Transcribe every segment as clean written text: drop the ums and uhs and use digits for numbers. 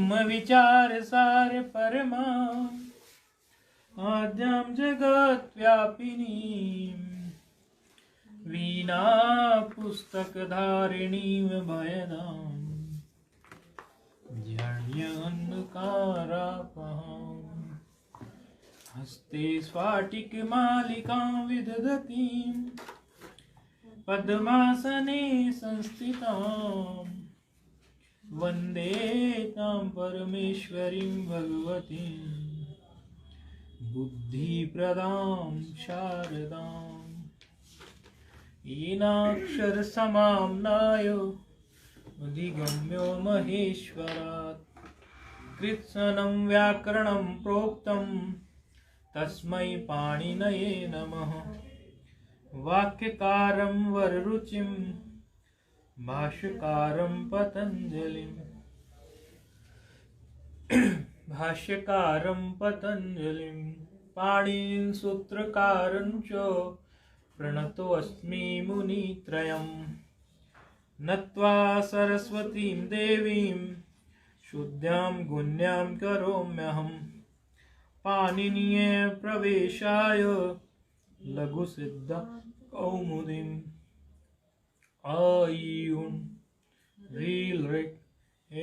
ब्रह्म विचार सार परमा आद्यां जगत व्यापिनी वीणा पुस्तक धारिणी भयदाम जन्य अन्धकारापहां हस्ते स्फाटिक मालिकां विदधतीं पद्मासने संस्थितां वन्दे तां परमेश्वरीं भगवतीं बुद्धिप्रदां शारदाम् येनाक्षरसमाम्नाय अधिगम्यो महेश्वरात् कृत्स्नं व्याकरणं प्रोक्तं तस्मै पाणिनये नमः वाक्यकारं वररुचिं भाष्यकारं पतञ्जलिं पाणिनिं सूत्रकारं च प्रणतोऽस्मि मुनित्रयम् नत्वा सरस्वतीं देवीं शुद्धां गुण्यां करोम्यहं पाणिनीये प्रवेशाय लघुसिद्धां कौमुदीम् ऐ ह्रील ऋक् ऐ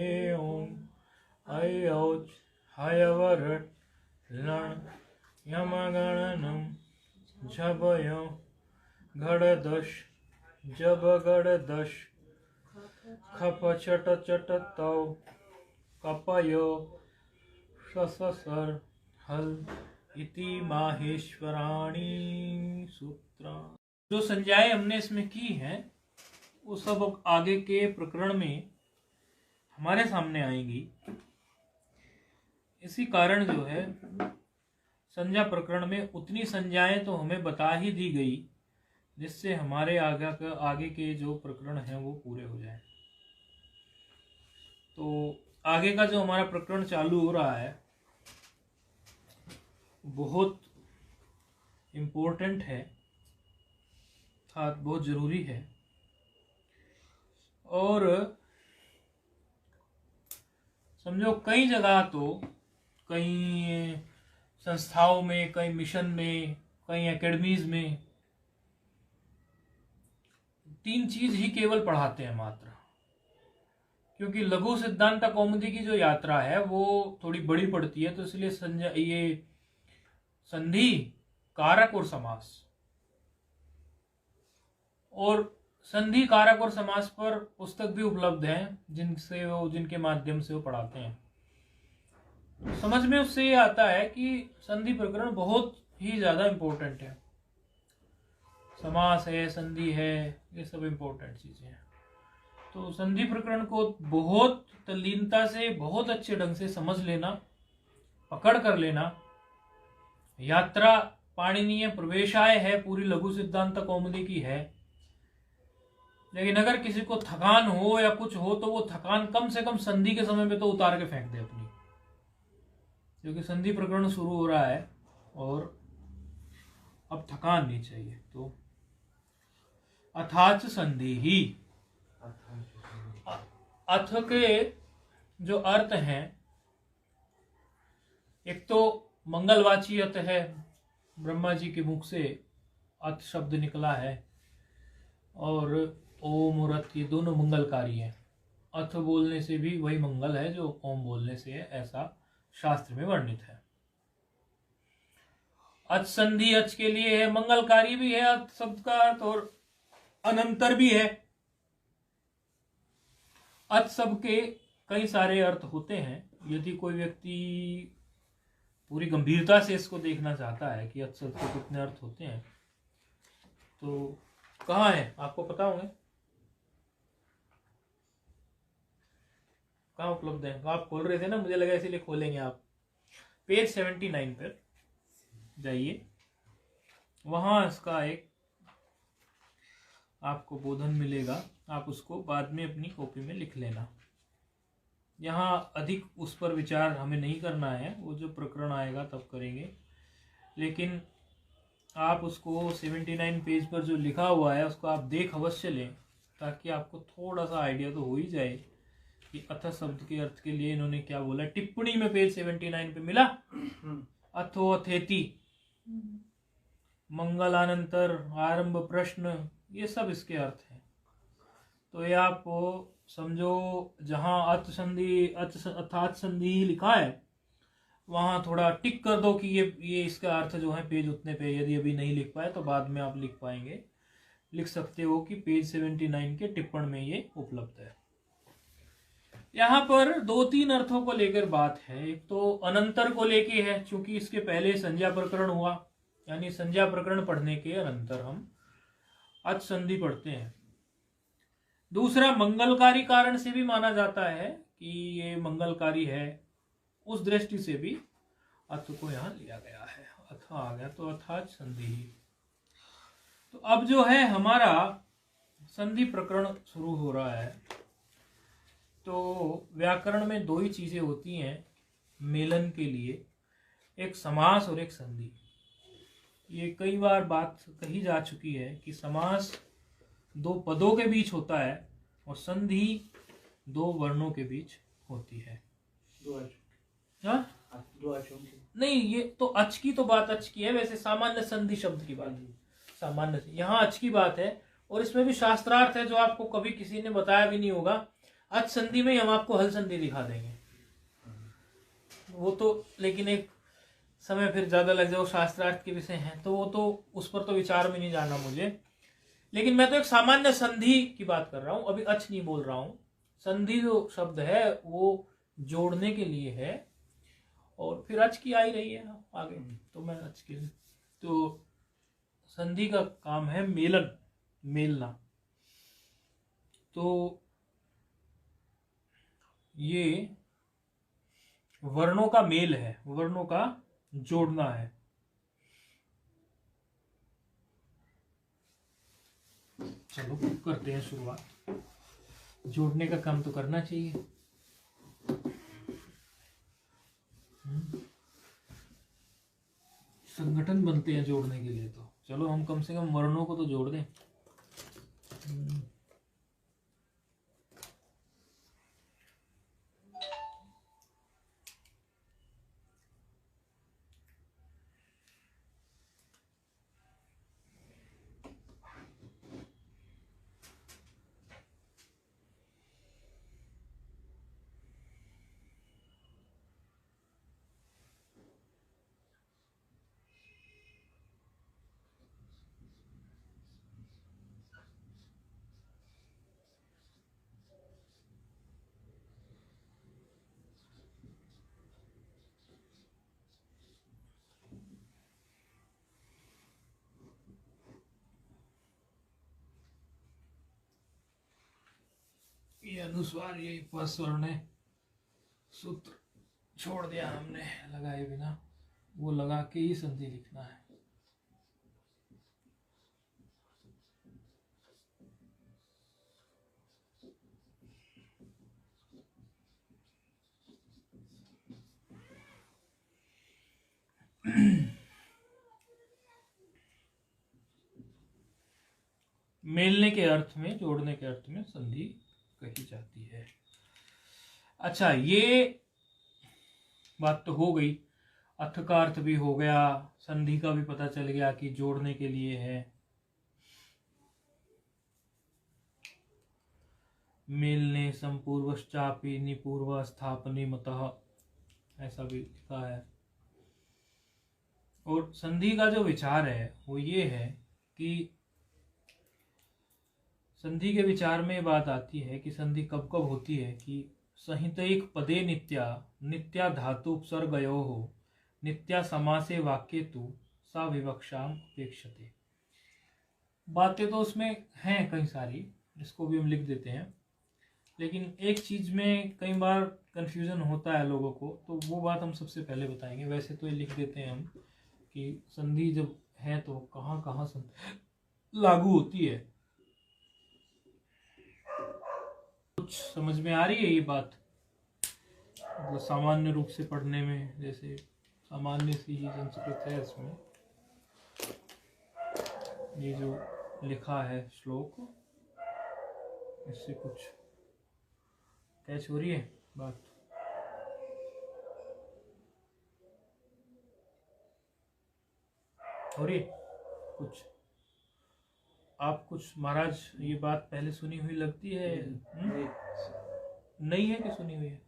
औच हयवरट् लण् यमगणनं झभय घड़दश जबगड़दश खप चट चट तौ कपयो सससर हल इति माहेश्वराणी सूत्रा। जो संज्ञाएं हमने इसमें की हैं वो सब आगे के प्रकरण में हमारे सामने आएंगी। इसी कारण जो है संज्ञा प्रकरण में उतनी संज्ञाएं तो हमें बता ही दी गई जिससे हमारे आगे के जो प्रकरण हैं वो पूरे हो जाएं। तो आगे का जो हमारा प्रकरण चालू हो रहा है बहुत इम्पोर्टेंट है, बहुत जरूरी है और समझो कई जगह तो कई संस्थाओं में, कई मिशन में, कई एकेडमीज में 3 चीज ही केवल पढ़ाते हैं मात्र, क्योंकि लघु सिद्धांत कौमुदी की जो यात्रा है वो थोड़ी बड़ी पड़ती है, तो इसलिए ये संधि, कारक और समास, और संधि, कारक और समास पर पुस्तक भी उपलब्ध हैं जिनके माध्यम से वो पढ़ाते हैं। समझ में उससे ये आता है कि संधि प्रकरण बहुत ही ज्यादा इंपॉर्टेंट है। समास है, संधि है, ये सब इंपॉर्टेंट चीजें हैं। तो संधि प्रकरण को बहुत तल्लीनता से, बहुत अच्छे ढंग से समझ लेना, पकड़ कर लेना। यात्रा पाणिनीय प्रवेशाय है, पूरी लघु सिद्धांत कौमुदी की है, लेकिन अगर किसी को थकान हो या कुछ हो तो वो थकान कम से कम संधि के समय में तो उतार के फेंक दे अपनी, क्योंकि संधि प्रकरण शुरू हो रहा है और अब थकान नहीं चाहिए। तो अथाच संधि ही, अथ के जो अर्थ हैं, एक तो मंगलवाची अथ है, ब्रह्मा जी के मुख से अथ शब्द निकला है, और ओम और अथ ये दोनों मंगलकारी हैं। अथ बोलने से भी वही मंगल है जो ओम बोलने से है, ऐसा शास्त्र में वर्णित है। अच संधि अच के लिए है, मंगलकारी भी है अथ शब्द का अर्थ, और अनंतर भी है। अच शब्द के कई सारे अर्थ होते हैं। यदि कोई व्यक्ति पूरी गंभीरता से इसको देखना चाहता है कि अच शब्द के कितने अर्थ होते हैं, तो कहाँ है आपको पता होंगे, कहाँ उपलब्ध है? आप खोल रहे थे ना, मुझे लगा इसीलिए खोलेंगे आप। पेज 79 पर जाइए, वहां इसका एक आपको बोधन मिलेगा, आप उसको बाद में अपनी कॉपी में लिख लेना। यहाँ अधिक उस पर विचार हमें नहीं करना है, वो जो प्रकरण आएगा तब करेंगे, लेकिन आप उसको 79 पेज पर जो लिखा हुआ है उसको आप देख अवश्य लें, ताकि आपको थोड़ा सा आइडिया तो हो ही जाए कि अथ शब्द के अर्थ के लिए इन्होंने क्या बोला, टिप्पणी में पेज 79 पे मिला, अथो अथेति, मंगलानंतर, आरंभ प्रश्न, ये सब इसके अर्थ हैं। तो ये आप समझो, जहां अथ संधि अर्थात संधि लिखा है वहां थोड़ा टिक कर दो कि ये इसका अर्थ जो है पेज उतने पे, यदि अभी नहीं लिख पाए तो बाद में आप लिख पाएंगे, लिख सकते हो कि पेज 79 के टिप्पण में ये उपलब्ध है। यहाँ पर 2-3 अर्थों को लेकर बात है। एक तो अनंतर को लेके है, क्योंकि इसके पहले संज्ञा प्रकरण हुआ, यानी संज्ञा प्रकरण पढ़ने के अनंतर हम अच संधि पढ़ते हैं। दूसरा, मंगलकारी कारण से भी माना जाता है कि ये मंगलकारी है, उस दृष्टि से भी अथ को यहां लिया गया है, अथ आ गया तो अथाच संधि। तो अब जो है हमारा संधि प्रकरण शुरू हो रहा है। तो व्याकरण में 2 ही चीजें होती हैं मेलन के लिए, एक समास और एक संधि। ये कई बार बात कही जा चुकी है कि समास 2 पदों के बीच होता है और संधि 2 वर्णों के बीच होती है। नहीं, ये तो अच की तो बात अच की है, वैसे सामान्य संधि शब्द की बात, सामान्य यहाँ अच की बात है। और इसमें भी शास्त्रार्थ है जो आपको कभी किसी ने बताया भी नहीं होगा। अच संधि में हम आपको हल संधि दिखा देंगे, वो तो, लेकिन एक समय फिर ज्यादा लग जाओ, शास्त्रार्थ के विषय हैं तो वो तो उस पर तो विचार में नहीं जाना मुझे। लेकिन मैं तो एक सामान्य संधि की बात कर रहा हूं, अभी अच नहीं बोल रहा हूं। संधि जो शब्द है वो जोड़ने के लिए है, और फिर अच की आ ही रही है आगे, तो मैं अच के, तो संधि का काम है मेलन, मेलना। तो ये वर्णों का मेल है, वर्णों का जोड़ना है। चलो करते हैं शुरुआत, जोड़ने का काम तो करना चाहिए। संगठन बनते हैं जोड़ने के लिए, तो चलो हम कम से कम वर्णों को तो जोड़ दें। ये अनुस्वार, ये स्वर्ण सूत्र छोड़ दिया हमने लगाए बिना, वो लगा के ही संधि लिखना है। मेलने के अर्थ में, जोड़ने के अर्थ में संधि कही जाती है। अच्छा, ये बात तो हो गई, अर्थ का अर्थ भी हो गया, संधि का भी पता चल गया कि जोड़ने के लिए है। मेलने संपूर्वश्चापि निपूर्व स्थापनी मतः, ऐसा भी लिखा है। और संधि का जो विचार है वो ये है कि संधि के विचार में बात आती है कि संधि कब कब होती है कि संहितैक पदे नित्या नित्या धातु उपसर्गयो हो नित्या समासे वाक्ये तु सा विवक्षाम अपेक्षते। बातें तो उसमें हैं कई सारी, इसको भी हम लिख देते हैं, लेकिन एक चीज में कई बार कंफ्यूजन होता है लोगों को, तो वो बात हम सबसे पहले बताएंगे। वैसे तो ये लिख देते हैं हम कि संधि जब है तो कहाँ कहाँ लागू होती है। कुछ समझ में आ रही है ये बात? मतलब सामान्य रूप से पढ़ने में, जैसे सामान्य सी ही संस्कृत है, इसमें ये जो लिखा है श्लोक, इससे कुछ कैच हो रही है बात? हो रही है कुछ? आप कुछ महाराज ये बात पहले सुनी हुई लगती है? नहीं है कि सुनी हुई है?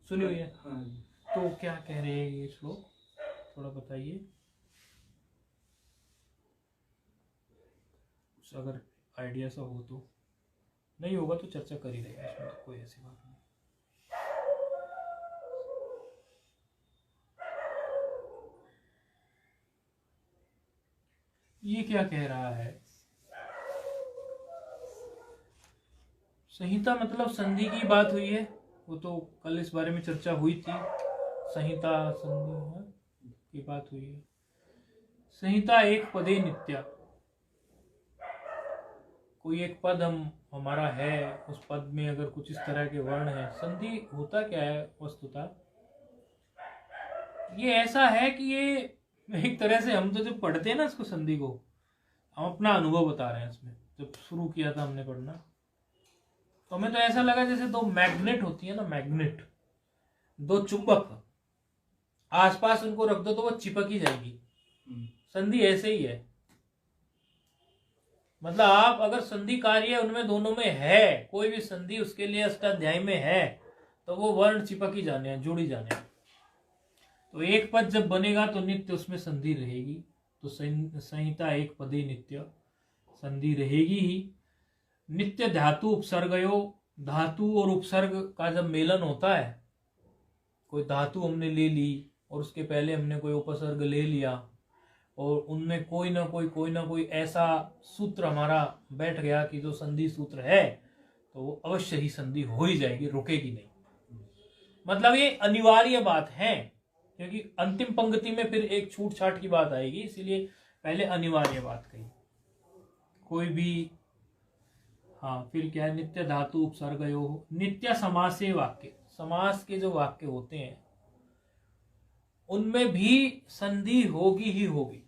सुनी हुई है। हाँ। तो क्या कह रहे हैं ये श्लोक, थोड़ा बताइए। कुछ अगर आइडिया सा हो तो। नहीं होगा तो चर्चा कर ही रहेगा, इसमें तो कोई ऐसी बात नहीं। ये क्या कह रहा है? संहिता मतलब संधि की बात हुई है, वो तो कल इस बारे में चर्चा हुई थी। संहिता संधि की बात हुई है। संहिता एक पदे नित्या, कोई एक पद हमारा है, उस पद में अगर कुछ इस तरह के वर्ण है, संधि होता क्या है वस्तुतः? ये ऐसा है कि ये एक तरह से हम तो जब पढ़ते हैं ना इसको, संधि को, हम अपना अनुभव बता रहे हैं इसमें। जब शुरू किया था हमने पढ़ना, तो हमें तो ऐसा लगा जैसे दो मैग्नेट होती है ना, मैग्नेट, दो चुंबक, आसपास उनको रख दो तो वो चिपक ही जाएगी। संधि ऐसे ही है, मतलब आप अगर संधि कार्य उनमें दोनों में है, कोई भी संधि उसके लिए अष्टाध्यायी में है, तो वो वर्ण चिपक ही जाने हैं, जुड़ ही जाने हैं। तो एक पद जब बनेगा तो नित्य उसमें संधि रहेगी। तो संहिता एक पदे नित्य, संधि रहेगी ही। नित्य धातु उपसर्गयो, धातु और उपसर्ग का जब मेलन होता है, कोई धातु हमने ले ली और उसके पहले हमने कोई उपसर्ग ले लिया और उनमें कोई ना कोई ऐसा सूत्र हमारा बैठ गया कि जो संधि सूत्र है, तो वो अवश्य ही संधि हो ही जाएगी, रुकेगी नहीं। मतलब ये अनिवार्य बात है, क्योंकि अंतिम पंक्ति में फिर एक छूट छाट की बात आएगी, इसीलिए पहले अनिवार्य बात कही। कोई भी, हाँ, फिर क्या है? नित्य धातु उपसर्गयो, नित्य समासे वाक्य, समास के जो वाक्य होते हैं उनमें भी संधि होगी ही होगी,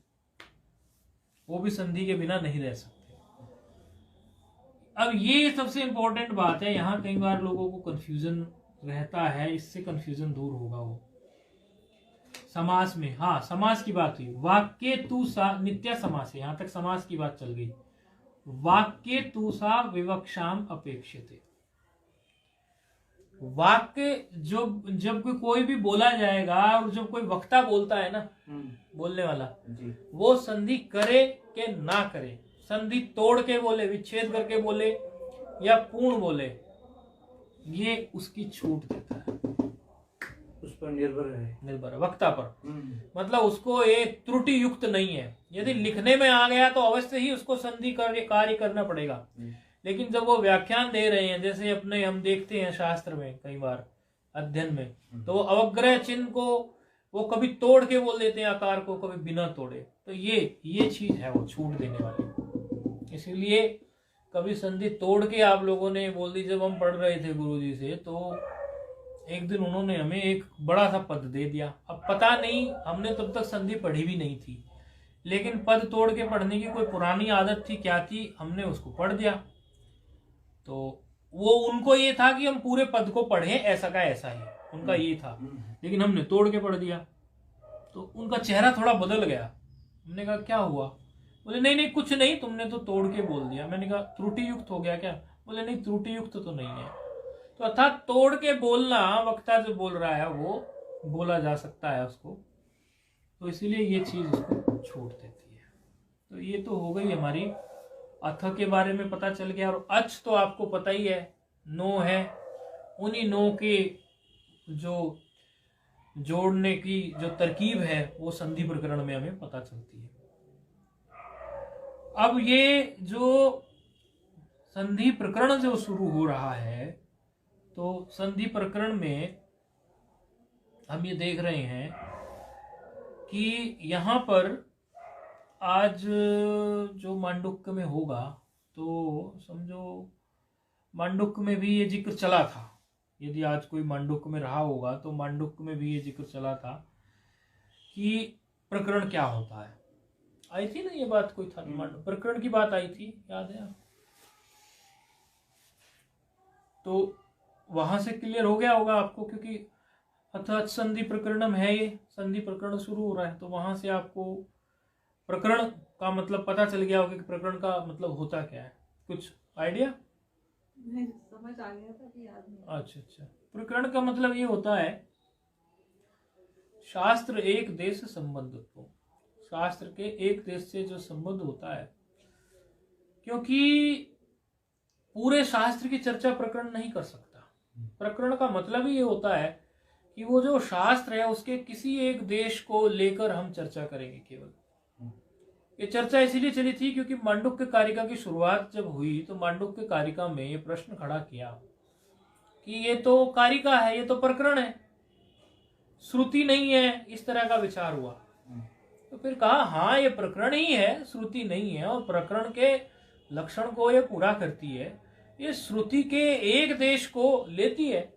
वो भी संधि के बिना नहीं रह सकते। अब ये सबसे इंपॉर्टेंट बात है, यहां कई बार लोगों को कंफ्यूजन रहता है, इससे कंफ्यूजन दूर होगा। वो समास में, हाँ, समास की बात हुई, वाक्य तू सा नित्य समास है, यहां तक समास की बात चल गई। वाक्य तू सा विवक्षाम अपेक्षिते, वाक्य जो जब कोई भी बोला जाएगा और जब कोई वक्ता बोलता है ना, बोलने वाला, वो संधि करे के ना करे, संधि तोड़ के बोले, विच्छेद करके बोले या पूर्ण बोले, ये उसकी छूट देता है, उस पर निर्भर है वक्ता पर। मतलब उसको एक त्रुटि युक्त नहीं है। यदि लिखने में आ गया तो अवश्य ही उसको संधि कार्य करना पड़ेगा, लेकिन जब वो व्याख्यान दे रहे हैं, जैसे अपने हम देखते हैं शास्त्र में कई बार अध्ययन में, तो वो अवग्रह चिन्ह को वो कभी तोड़ के बोल देते हैं आकार को, कभी बिना तोड़े। तो ये चीज है वो छूट देने वाली। इसीलिए कभी संधि तोड़ के आप लोगों ने बोल दी। जब हम पढ़ रहे थे गुरुजी से, तो एक दिन उन्होंने हमें एक बड़ा सा पद दे दिया। अब पता नहीं, हमने तब तक संधि पढ़ी भी नहीं थी, लेकिन पद तोड़ के पढ़ने की कोई पुरानी आदत थी, क्या थी, हमने उसको पढ़ दिया। तो वो उनको ये था कि हम पूरे पद को पढ़ें, ऐसा का ऐसा ही, उनका ये था, लेकिन हमने तोड़ के पढ़ दिया। तो उनका चेहरा थोड़ा बदल गया। हमने कहा क्या हुआ? बोले नहीं नहीं कुछ नहीं, तुमने तो तोड़ के बोल दिया। मैंने कहा त्रुटि युक्त हो गया क्या? बोले नहीं त्रुटि युक्त तो नहीं है। तो अर्थात तोड़ के बोलना, वक्ता जो बोल रहा है वो बोला जा सकता है उसको, तो इसीलिए ये चीज उसको छूट देती है। तो ये तो हो गई हमारी अथ के बारे में पता चल गया। और अच तो आपको पता ही है, नो है, उन्हीं नो के जो जोड़ने की जो तरकीब है वो संधि प्रकरण में हमें पता चलती है। अब ये जो संधि प्रकरण जो शुरू हो रहा है, तो संधि प्रकरण में हम ये देख रहे हैं कि यहां पर आज जो मांडुक्य में होगा, तो समझो मांडुक्य में भी ये जिक्र चला था। यदि आज कोई मांडुक्य में रहा होगा तो मांडुक्य में भी ये जिक्र चला था कि प्रकरण क्या होता है। आई थी ना ये बात, कोई था प्रकरण की बात आई थी, याद है? तो वहां से क्लियर हो गया होगा आपको, क्योंकि अथ संधि प्रकरणम है, ये संधि प्रकरण शुरू हो रहा है, तो वहां से आपको प्रकरण का मतलब पता चल गया होगा कि प्रकरण का मतलब होता क्या है। कुछ आइडिया? नहीं, समझ आ गया था कि याद नहीं। अच्छा, प्रकरण का मतलब ये होता है शास्त्र एक देश से संबंधित हो, शास्त्र के एक देश से जो संबंध होता है, क्योंकि पूरे शास्त्र की चर्चा प्रकरण नहीं कर सकता। प्रकरण का मतलब ही ये होता है कि वो जो शास्त्र है उसके किसी एक देश को लेकर हम चर्चा करेंगे केवल। ये चर्चा इसीलिए चली थी क्योंकि मांडुक्य कारिका की शुरुआत जब हुई तो मांडुक्य कारिका में ये प्रश्न खड़ा किया कि ये तो कारिका है, ये तो प्रकरण है, श्रुति नहीं है, इस तरह का विचार हुआ। तो फिर कहा हाँ ये प्रकरण ही है, श्रुति नहीं है, और प्रकरण के लक्षण को ये पूरा करती है, ये श्रुति के एक देश को लेती है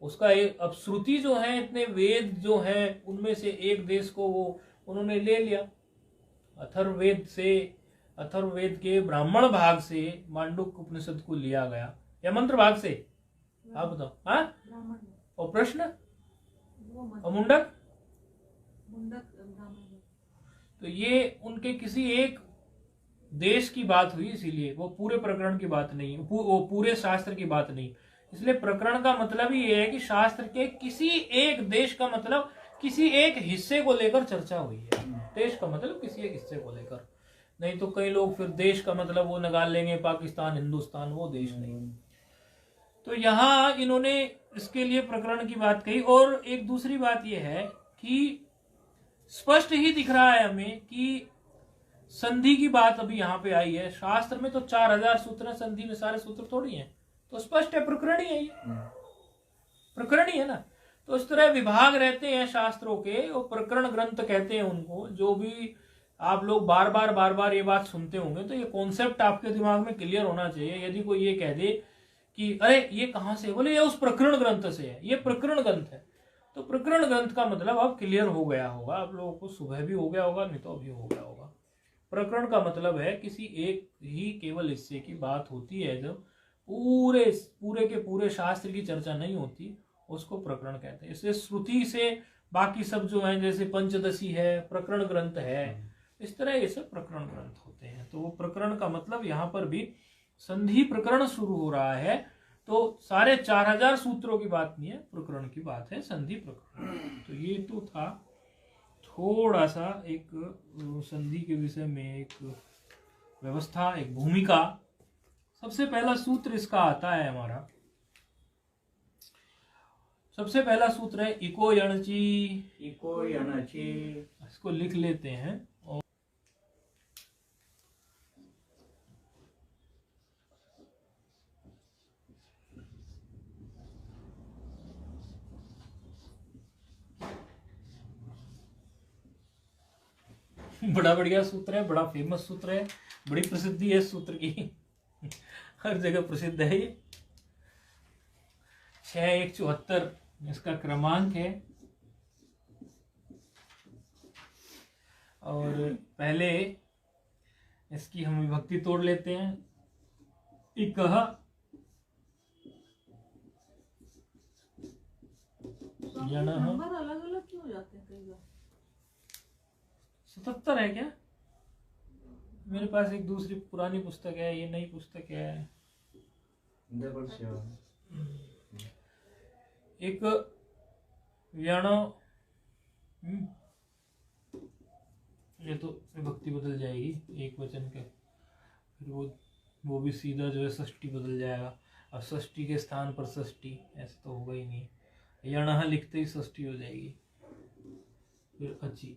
उसका एक। अब श्रुति जो है, इतने वेद जो हैं उनमें से एक देश को वो उन्होंने ले लिया। अथर्ववेद के ब्राह्मण भाग से मांडुक्य उपनिषद को लिया गया, या मंत्र भाग से, आप बताओ। हाँ, और प्रश्न और मुंडक, तो ये उनके किसी एक देश की बात हुई, इसीलिए वो पूरे प्रकरण की बात नहीं, वो पूरे शास्त्र की बात नहीं। इसलिए प्रकरण का मतलब ही ये है कि शास्त्र के किसी एक देश का मतलब किसी एक हिस्से को लेकर चर्चा हुई है। देश का मतलब किसी एक हिस्से को लेकर, नहीं तो कई लोग फिर देश का मतलब वो निकाल लेंगे पाकिस्तान, हिंदुस्तान, वो देश नहीं। तो यहाँ इन्होंने इसके लिए प्रकरण की बात कही। और एक दूसरी बात यह है कि स्पष्ट ही दिख रहा है हमें कि संधि की बात अभी यहाँ पे आई है। शास्त्र में तो 4000 सूत्र है, संधि में सारे सूत्र थोड़ी हैं, तो स्पष्ट है प्रकरण ही है, ये प्रकरण ही है ना। तो इस तरह विभाग रहते हैं शास्त्रों के, और प्रकरण ग्रंथ कहते हैं उनको। जो भी आप लोग बार बार ये बात सुनते होंगे, तो ये कॉन्सेप्ट आपके दिमाग में क्लियर होना चाहिए। यदि कोई ये कह दे कि अरे ये कहाँ से, बोले ये उस प्रकरण ग्रंथ से है, ये प्रकरण ग्रंथ है, तो प्रकरण ग्रंथ का मतलब अब क्लियर हो गया होगा आप लोगों को, सुबह भी हो गया होगा, नहीं तो अभी हो गया होगा। प्रकरण का मतलब है किसी एक ही केवल हिस्से की बात होती है, जब पूरे के पूरे शास्त्र की चर्चा नहीं होती, उसको प्रकरण कहते हैं। इसलिए श्रुति से बाकी सब जो है, जैसे पंचदशी है, प्रकरण ग्रंथ है, इस तरह ये सब प्रकरण ग्रंथ होते हैं। तो वो प्रकरण का मतलब यहाँ पर भी संधि प्रकरण शुरू हो रहा है, तो सारे 4000 सूत्रों की बात नहीं है, प्रकरण की बात है, संधि प्रकरण। तो ये तो था थोड़ा सा एक संधि के विषय में एक व्यवस्था, एक भूमिका। सबसे पहला सूत्र इसका आता है हमारा, सबसे पहला सूत्र है इको यणची। इको यणची, इसको लिख लेते हैं। और बड़ा बढ़िया सूत्र है, बड़ा फेमस सूत्र है, बड़ी प्रसिद्धि है इस सूत्र की, हर जगह प्रसिद्ध है ये। 6174 इसका क्रमांक है। और पहले इसकी हम विभक्ति तोड़ लेते हैं। इकह, नंबर अलग अलग क्यों हो जाते हैं कई बार? 77 है क्या? मेरे पास एक दूसरी पुरानी पुस्तक है, ये नई पुस्तक है। एक व्यण, ये तो विभक्ति बदल जाएगी एक वचन के, फिर वो भी सीधा जो है षष्ठी बदल जाएगा। अब षष्ठी के स्थान पर षष्ठी, ऐसा तो होगा ही नहीं। यणः लिखते ही षष्ठी हो जाएगी। फिर अची,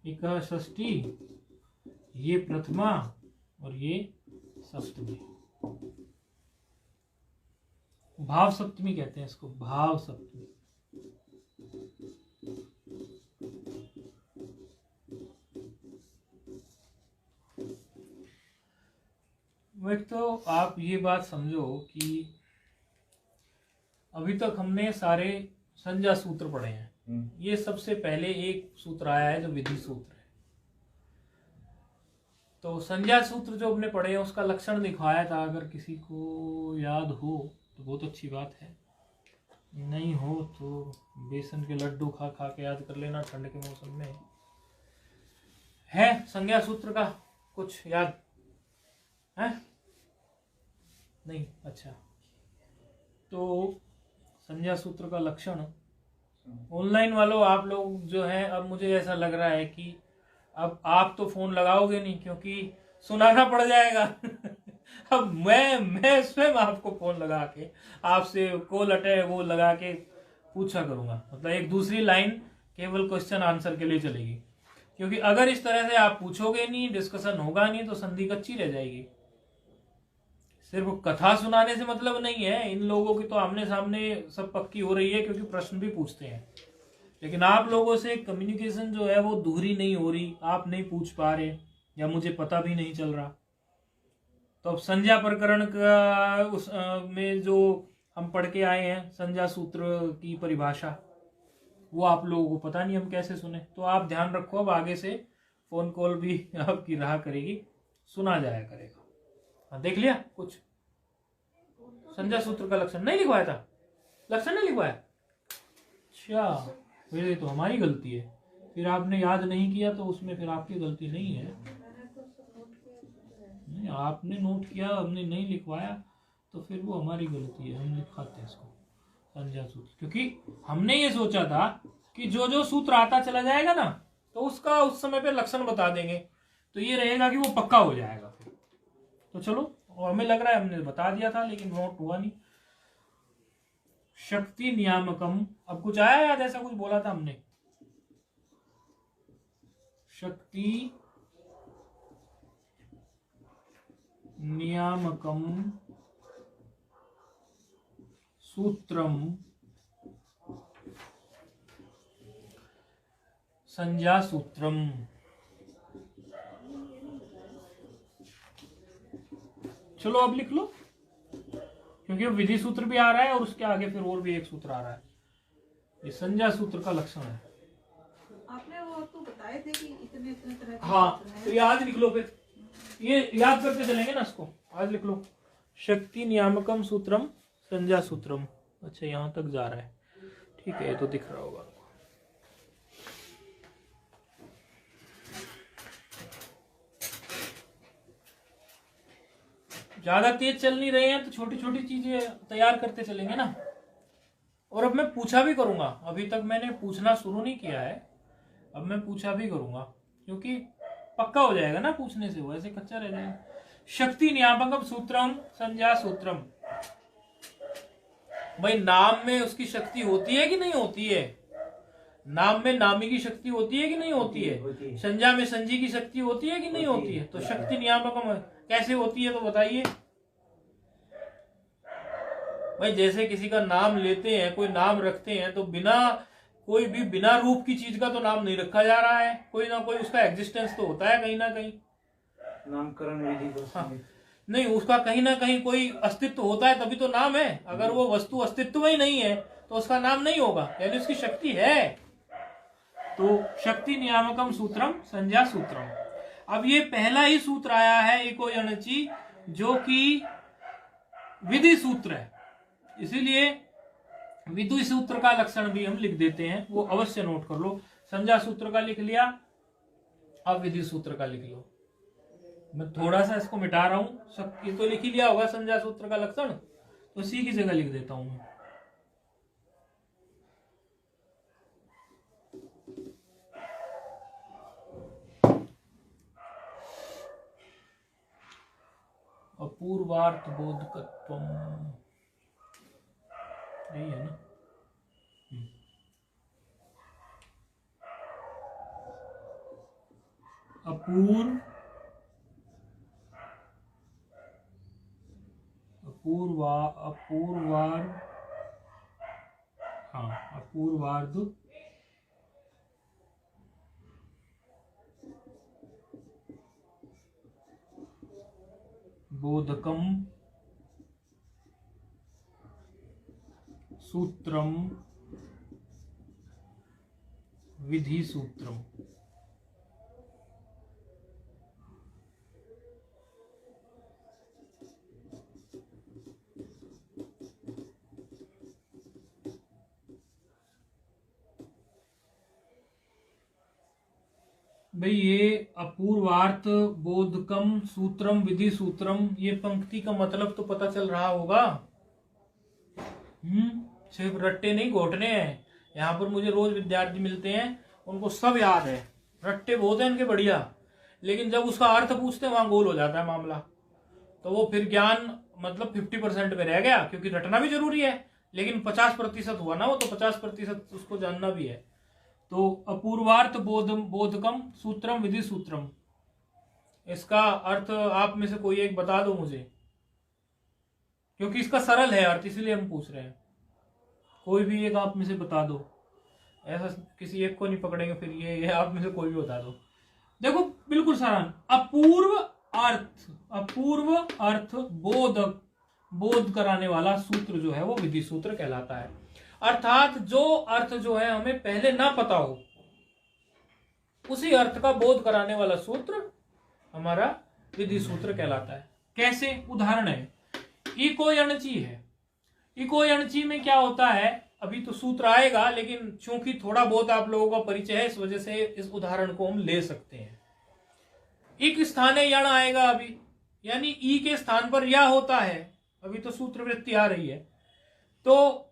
एक षष्ठी, ये प्रथमा और ये सप्तमी, भाव सप्तमी कहते हैं इसको, भाव सप्तमी। एक तो आप ये बात समझो कि अभी तक हमने सारे संज्ञा सूत्र पढ़े हैं। ये सबसे पहले एक सूत्र आया है जो विधि सूत्र है। तो संज्ञा सूत्र जो हमने पढ़े हैं उसका लक्षण दिखाया था, अगर किसी को याद हो तो बहुत अच्छी बात है, नहीं हो तो बेसन के लड्डू खा खा के याद कर लेना ठंड के मौसम में। है संज्ञा सूत्र का कुछ याद है? नहीं, अच्छा। तो संज्ञा सूत्र का लक्षण, ऑनलाइन वालों आप लोग जो है, अब मुझे ऐसा लग रहा है कि अब आप तो फोन लगाओगे नहीं क्योंकि सुनाना पड़ जाएगा। अब मैं स्वयं आपको फोन लगा के आपसे कॉल अटैक वो लगा के पूछा करूंगा, मतलब एक दूसरी लाइन केवल क्वेश्चन आंसर के लिए चलेगी, क्योंकि अगर इस तरह से आप पूछोगे नहीं, डिस्कशन होगा नहीं, तो संधि कच्ची रह जाएगी। सिर्फ कथा सुनाने से मतलब नहीं है, इन लोगों की तो आमने सामने सब पक्की हो रही है क्योंकि प्रश्न भी पूछते हैं, लेकिन आप लोगों से कम्युनिकेशन जो है वो दोहरी नहीं हो रही, आप नहीं पूछ पा रहे या मुझे पता भी नहीं चल रहा। तो अब संज्ञा प्रकरण का उस में जो हम पढ़ के आए हैं संज्ञा सूत्र की परिभाषा, वो आप लोगों को पता नहीं हम कैसे सुने, तो आप ध्यान रखो, अब आगे से फोन कॉल भी आपकी रहा करेगी, सुना जाया करेगा। हाँ, देख लिया कुछ संज्ञा सूत्र का लक्षण नहीं लिखवाया था, लक्षण नहीं लिखवाया, अच्छा फिर ये तो हमारी गलती है, फिर आपने याद नहीं किया तो उसमें फिर आपकी गलती नहीं है। नहीं, आपने नोट किया, हमने नहीं लिखवाया तो फिर वो हमारी गलती है, हम लिखवाते हैं इसको संज्ञा सूत्र, क्योंकि हमने ये सोचा था कि जो जो सूत्र आता चला जाएगा ना तो उसका उस समय पे लक्षण बता देंगे, तो ये रहेगा कि वो पक्का हो जाएगा फिर। तो चलो, और हमें लग रहा है हमने बता दिया था लेकिन नोट हुआ नहीं। शक्ति नियामकम, अब कुछ आया याद, ऐसा कुछ बोला था हमने? शक्ति नियामकम सूत्रम संज्ञा सूत्रम। चलो अब लिख लो, क्योंकि विधि सूत्र भी आ रहा है और उसके आगे फिर और भी एक सूत्र आ रहा है, ये संज्ञा सूत्र का लक्षण है। आपने वो तो बताए थे कि इतने इतने तरह के हाँ, सूत्र हैं। तो याद लिख लो, फिर ये याद करते चलेंगे ना इसको, आज लिख लो शक्ति नियामकम सूत्रम संज्ञा सूत्रम। अच्छा, यहां तक जा रहा है, ठीक है, ये तो दिख रहा होगा। ज्यादा तेज चल नहीं रहे हैं तो छोटी छोटी चीजें तैयार करते चलेंगे ना। और अब मैं पूछा भी करूंगा, अभी तक मैंने पूछना शुरू नहीं किया है, अब मैं पूछा भी करूंगा क्योंकि पक्का हो जाएगा ना पूछने से, वो ऐसे कच्चा रह जाएगा। शक्ति नियामकम सूत्रम संज्ञा सूत्रम, भाई नाम में उसकी शक्ति होती है कि नहीं होती है? नाम में नामी की शक्ति होती है कि नहीं होती है? संज्ञा में संजी की शक्ति होती है कि नहीं होती है? तो शक्ति नियामकम कैसे होती है तो बताइए भाई। जैसे किसी का नाम लेते हैं, कोई नाम रखते हैं, तो कोई भी बिना रूप की चीज का तो नाम नहीं रखा जा रहा है, कोई ना कोई उसका एग्जिस्टेंस तो होता है कहीं ना कहीं। नामकरण विधि हाँ, नहीं, उसका कहीं ना कहीं कोई अस्तित्व होता है तभी तो नाम है। अगर वो वस्तु अस्तित्व ही नहीं है तो उसका नाम नहीं होगा, यानी उसकी शक्ति है। तो शक्ति नियामकम सूत्रम संज्ञा सूत्रम। अब ये पहला ही सूत्र आया है एको यणचि, जो कि विधि सूत्र है, इसीलिए विधि सूत्र का लक्षण भी हम लिख देते हैं, वो अवश्य नोट कर लो। संज्ञा सूत्र का लिख लिया, अब विधि सूत्र का लिख लो। मैं थोड़ा सा इसको मिटा रहा हूं, ये तो लिख ही लिया होगा संज्ञा सूत्र का लक्षण, तो इसी की जगह लिख देता हूं मैं। अपूर्वार्थ बोधकत्वम, यही है ना? अपूर्वार्ध बोधकम सूत्रम विधि सूत्रम। भाई ये अपूर्वार्थ बोधकम सूत्रम विधि सूत्रम, ये पंक्ति का मतलब तो पता चल रहा होगा। सिर्फ रट्टे नहीं घोटने हैं। यहाँ पर मुझे रोज विद्यार्थी मिलते हैं, उनको सब याद है, रट्टे बहुत हैं इनके बढ़िया, लेकिन जब उसका अर्थ पूछते हैं वहां गोल हो जाता है मामला। तो वो फिर ज्ञान मतलब 50% में रह गया, क्योंकि रटना भी जरूरी है, लेकिन 50% हुआ ना वो, तो 50% उसको जानना भी है। तो अपूर्वार्थ बोधकम सूत्रम विधि सूत्रम, इसका अर्थ आप में से कोई एक बता दो मुझे, क्योंकि इसका सरल है अर्थ, इसलिए हम पूछ रहे हैं। कोई भी एक आप में से बता दो, ऐसा किसी एक को नहीं पकड़ेंगे फिर, ये आप में से कोई भी बता दो। देखो बिल्कुल सरल, अपूर्व अर्थ बोध कराने वाला सूत्र जो है वो विधि सूत्र कहलाता है। अर्थात जो अर्थ जो है हमें पहले ना पता हो, उसी अर्थ का बोध कराने वाला सूत्र हमारा विधि सूत्र कहलाता है। कैसे? उदाहरण है, इको यणची है। इको यणची में क्या होता है, अभी तो सूत्र आएगा, लेकिन चूंकि थोड़ा बहुत आप लोगों का परिचय है, इस वजह से इस उदाहरण को हम ले सकते हैं। इक स्थाने यण आएगा अभी, यानी ई के स्थान पर या होता है, अभी तो सूत्र वृत्ति आ रही है। तो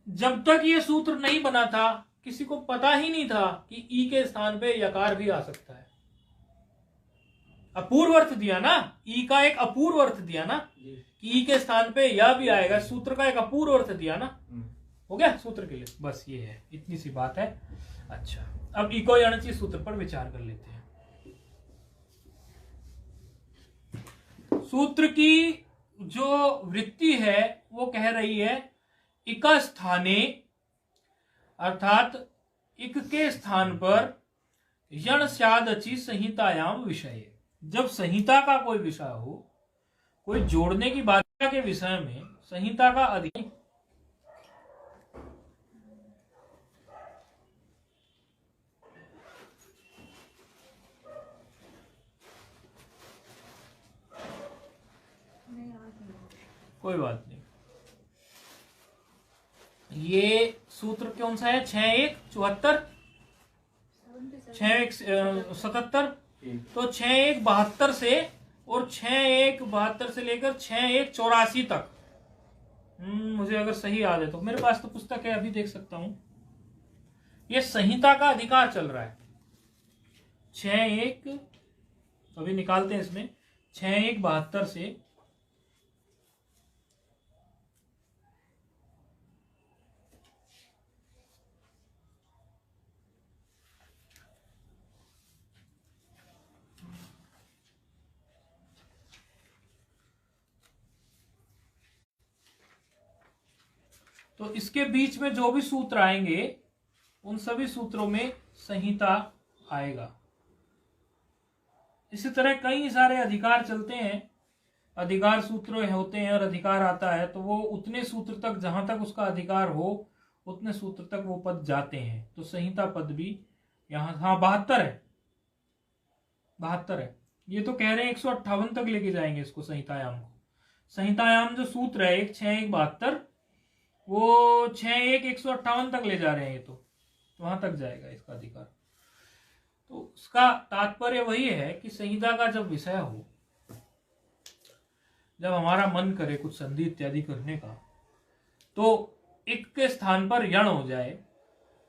जब तक ये सूत्र नहीं बना था, किसी को पता ही नहीं था कि ई के स्थान पे यकार भी आ सकता है। अपूर्व अर्थ दिया ना, ई का एक अपूर्व अर्थ दिया ना, कि ई के स्थान पे या भी आएगा, सूत्र का एक अपूर्व अर्थ दिया ना, हो गया सूत्र के लिए। बस ये है, इतनी सी बात है। अच्छा, अब इको यणची सूत्र पर विचार कर लेते हैं। सूत्र की जो वृत्ति है वो कह रही है, इका स्थाने, अर्थात इक के स्थान पर यण स्यादचि संहितायाम विषय। जब संहिता का कोई विषय हो, कोई जोड़ने की बात के विषय में संहिता का अधिक, कोई बात नहीं। ये सूत्र कौन सा है? 6-1-74, 6-1-77, तो 6-1-72 से और 6-1-72 से लेकर 6-1-84 तक। मुझे अगर सही याद है तो, मेरे पास तो पुस्तक है, अभी देख सकता हूं। ये संहिता का अधिकार चल रहा है। 6-1 अभी निकालते हैं इसमें, 6-1-72 से तो इसके बीच में जो भी सूत्र आएंगे उन सभी सूत्रों में संहिता आएगा। इसी तरह कई सारे अधिकार चलते हैं, अधिकार सूत्र होते हैं, और अधिकार आता है तो वो उतने सूत्र तक, जहां तक उसका अधिकार हो उतने सूत्र तक वो पद जाते हैं। तो संहिता पद भी यहाँ, हाँ 72 है, 72 है। ये तो कह रहे हैं 158 तक लेके जाएंगे इसको, संहितायाम को। संहितायाम जो सूत्र है, 6-1-72, वो 6-1-158 तक ले जा रहे हैं, ये तो वहां तक जाएगा इसका अधिकार। तो उसका तात्पर्य वही है कि संहिता का जब विषय हो, जब हमारा मन करे कुछ संधि इत्यादि करने का, तो इक के स्थान पर यण हो जाए।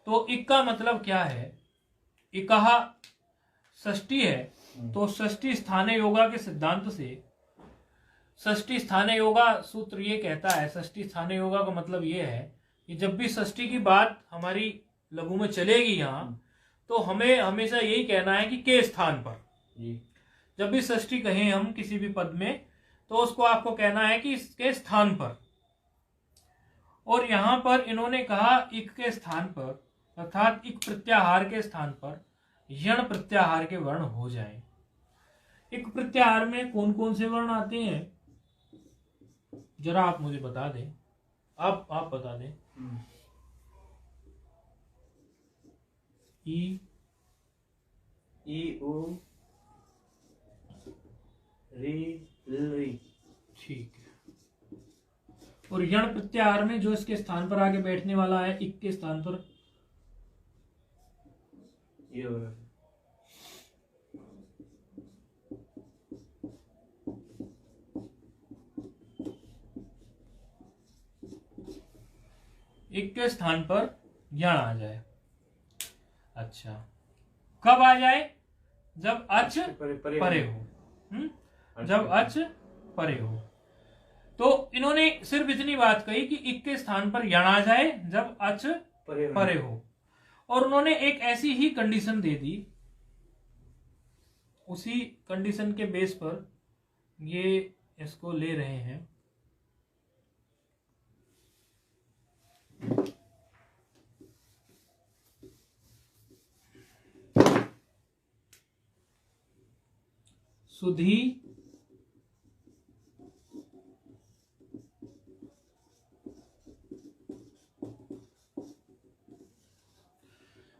तो इक का मतलब क्या है? इकहा षष्ठी है, तो षष्ठी स्थाने योगा के सिद्धांत से, षष्ठी स्थाने योगा सूत्र ये कहता है, षष्ठी स्थाने योगा का मतलब ये है कि जब भी षष्ठी की बात हमारी लघु में चलेगी यहाँ, तो हमें हमेशा यही कहना है कि के स्थान पर। जब भी षष्ठी कहें हम किसी भी पद में, तो उसको आपको कहना है कि इसके स्थान पर। और यहां पर इन्होंने कहा इक के स्थान पर, अर्थात इक प्रत्याहार के स्थान पर यण प्रत्याहार के वर्ण हो जाएं। इक प्रत्याहार में कौन कौन से वर्ण आते हैं जरा आप मुझे बता दें, आप बता दें। ई उ री ली, ठीक है। और यण प्रत्याहार में जो इसके स्थान पर आगे बैठने वाला है, इक के स्थान पर इक के स्थान पर यण आ जाए। अच्छा, कब आ जाए? जब अच परे हो। जब अच परे हो। तो इन्होंने सिर्फ इतनी बात कही कि इक के स्थान पर यण आ जाए जब अच परे हो, और उन्होंने एक ऐसी ही कंडीशन दे दी। उसी कंडीशन के बेस पर ये इसको ले रहे हैं। सुधी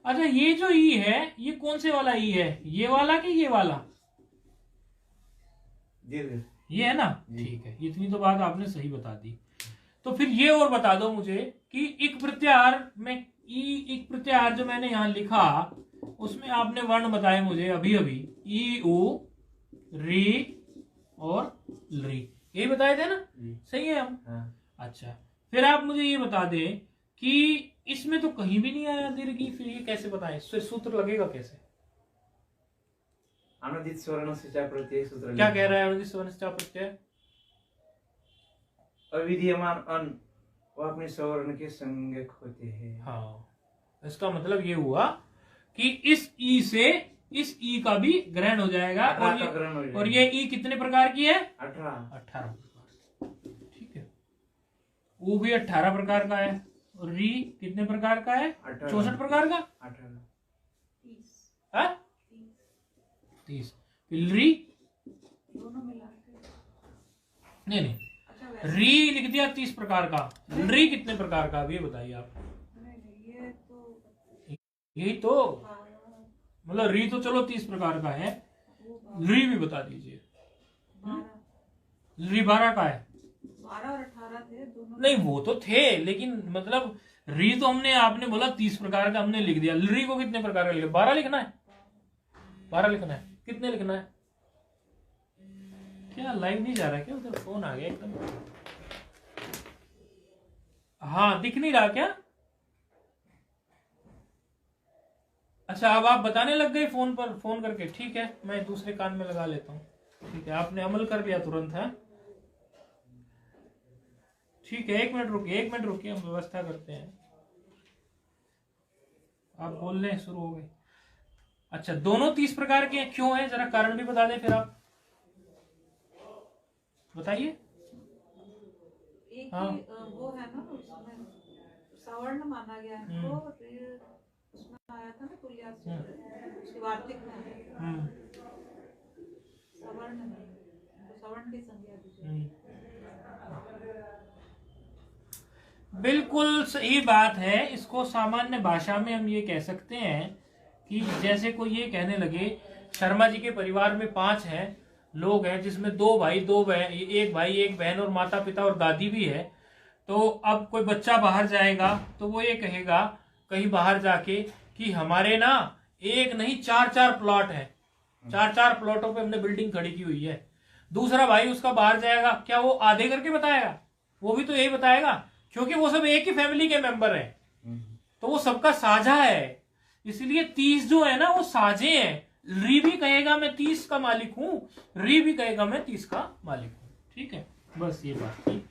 अच्छा, ये जो ई है ये कौन से वाला ई है? ये वाला कि ये वाला? ये है ना, ठीक है। इतनी तो बात आपने सही बता दी। तो फिर ये और बता दो मुझे कि इक प्रत्याहार में इक प्रत्याहार जो मैंने यहां लिखा उसमें आपने वर्ण बताए मुझे अभी अभी, ई उ री और लरी, यही बताए थे ना? सही है हम? हाँ। अच्छा, फिर आप मुझे ये बता दें कि इसमें तो कहीं भी नहीं आया दीर्घी, फिर ये कैसे बताएं? सूत्र लगेगा कैसे? अनुदित स्वर्ण से चा प्रत्यय सूत्र। क्या कह रहा है अनुदित स्वर्ण से चा प्रत्यय? अविद्यमान अन वो अपने स्वर्ण के संज्ञक होते हैं। हाँ, इसका मतलब ये हुआ कि इस ई से इस ई का भी ग्रहण हो जाएगा, और ये ई कितने प्रकार की है? 18 प्रकार। ठीक है, वो भी 18 प्रकार का है, और री कितने प्रकार का है? 64 प्रकार का। 30। री दोनों मिला के नहीं, री लिख दिया 30 प्रकार का। री कितने प्रकार का अभी बताइए आप? ये तो यही तो मतलब री तो चलो 30 प्रकार का है, री भी बता दीजिए। री 12 का है। 12 और 18 थे दोनों। नहीं, वो तो थे, लेकिन मतलब री तो हमने, आपने बोला 30 प्रकार का, हमने लिख दिया। री को कितने प्रकार का लिखा? 12 लिखना है। 12 लिखना है। कितने लिखना है? क्या लाइव नहीं जा रहा है क्या? उधर फोन आ गया एकदम। हाँ, दिख नहीं रहा क्या? अच्छा, अब आप बताने लग गए फोन पर, फोन करके। ठीक है, मैं दूसरे कान में लगा लेता हूँ। ठीक है, आपने अमल कर लिया तुरंत है। ठीक है, 1 मिनट रुकिए, हम व्यवस्था करते हैं। आप बोलने शुरू हो गए। अच्छा, दोनों 30 प्रकार के क्यों है? जरा कारण भी बता दें फिर आप बताइए। एक हाँ। वो है ना, उसमें सवर्ण माना गया है, तो उसमें आया था ना तुल्यास, उसके वार्तिक में सवर्ण नहीं, तो सवर्ण की संज्ञा दी। बिल्कुल सही बात है। इसको सामान्य भाषा में हम ये कह सकते हैं कि जैसे कोई ये कहने लगे, शर्मा जी के परिवार में 5 हैं लोग हैं, जिसमें 2 भाई 2 बहन, 1 भाई 1 बहन, और माता पिता और दादी भी है। तो अब कोई बच्चा बाहर जाएगा तो वो ये कहेगा कहीं बाहर जाके कि हमारे ना 1 नहीं 4 प्लॉट है, 4 प्लॉटों पे हमने बिल्डिंग खड़ी की हुई है। दूसरा भाई उसका बाहर जाएगा, क्या वो आधे करके बताएगा? वो भी तो यही बताएगा, क्योंकि वो सब एक ही फैमिली के मेंबर हैं, तो वो सबका साझा है। इसलिए 30 जो है ना वो साझे हैं। री भी कहेगा मैं 30 का मालिक हूं, री भी कहेगा मैं 30 का मालिक हूं। ठीक है, बस ये बात थी।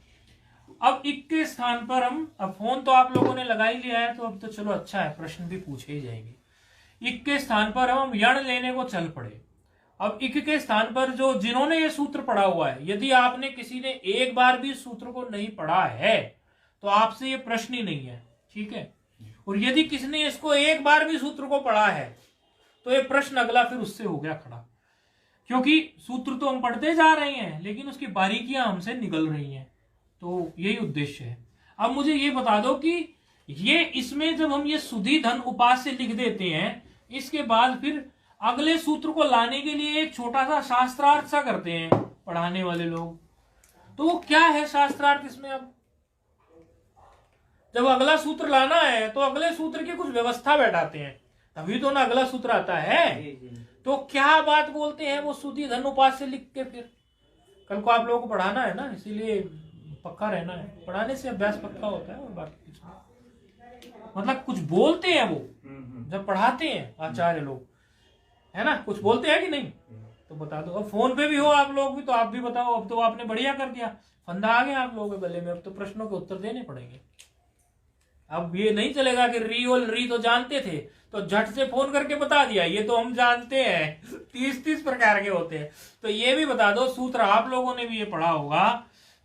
अब इक के स्थान पर हम, अब फोन तो आप लोगों ने लगा ही लिया है, तो अब तो चलो अच्छा है, प्रश्न भी पूछे ही जाएंगे। इक के स्थान पर हम यण लेने को चल पड़े। अब इक के स्थान पर जो जिन्होंने ये सूत्र पढ़ा हुआ है, यदि आपने किसी ने एक बार भी सूत्र को नहीं पढ़ा है तो आपसे ये प्रश्न ही नहीं है। ठीक है, और यदि किसी ने इसको एक बार भी सूत्र को पढ़ा है तो ये प्रश्न अगला फिर उससे हो गया खड़ा, क्योंकि सूत्र तो हम पढ़ते जा रहे हैं लेकिन उसकी बारीकियां हमसे निकल रही हैं। तो यही उद्देश्य है। अब मुझे ये बता दो कि ये इसमें जब हम ये सुधी धन उपास्य लिख देते हैं, इसके बाद फिर अगले सूत्र को लाने के लिए एक छोटा सा शास्त्रार्थ सा करते हैं पढ़ाने वाले लोग। तो वो क्या है शास्त्रार्थ इसमें? अब जब अगला सूत्र लाना है तो अगले सूत्र की कुछ व्यवस्था बैठाते हैं, तभी तो ना अगला सूत्र आता है। तो क्या बात बोलते हैं वो सुधी धन उपास्य लिख के? फिर कल को आप लोगों को पढ़ाना है ना, इसीलिए पक्का रहना है। पढ़ाने से अभ्यास पक्का होता है, और बाकी कुछ नहीं। मतलब कुछ बोलते हैं वो जब पढ़ाते हैं आचार्य लोग, है ना, कुछ बोलते हैं कि नहीं, तो बता दो। अब फोन पे भी हो आप लोग भी, तो आप भी बताओ। अब तो आपने बढ़िया कर दिया, फंदा आ गया आप लोगों के गले में, अब तो प्रश्नों के उत्तर देने पड़ेंगे। अब ये नहीं चलेगा कि री और री तो जानते थे तो झट से फोन करके बता दिया, ये तो हम जानते हैं 30 प्रकार के होते हैं। तो ये भी बता दो, सूत्र आप लोगों ने भी ये पढ़ा होगा।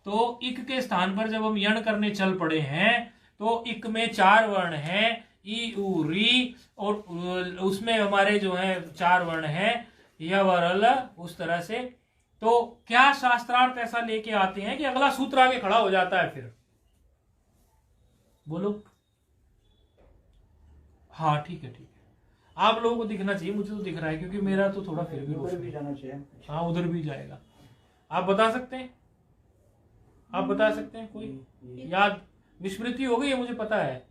तो इक के स्थान पर जब हम यण करने चल पड़े हैं तो इक में 4 वर्ण हैं, ई उ री, और उसमें हमारे जो है 4 वर्ण हैं, य वर ल, उस तरह से। तो क्या शास्त्रार्थ ऐसा लेके आते हैं कि अगला सूत्र आगे खड़ा हो जाता है? फिर बोलो। हाँ ठीक है, ठीक है, आप लोगों को दिखना चाहिए, मुझे तो दिख रहा है क्योंकि मेरा तो थोड़ा फिर भी उधर भी जाना चाहिए। हाँ उधर भी जाएगा। आप बता सकते हैं, आप बता सकते हैं? कोई याद विस्मृति हो गई है मुझे पता है,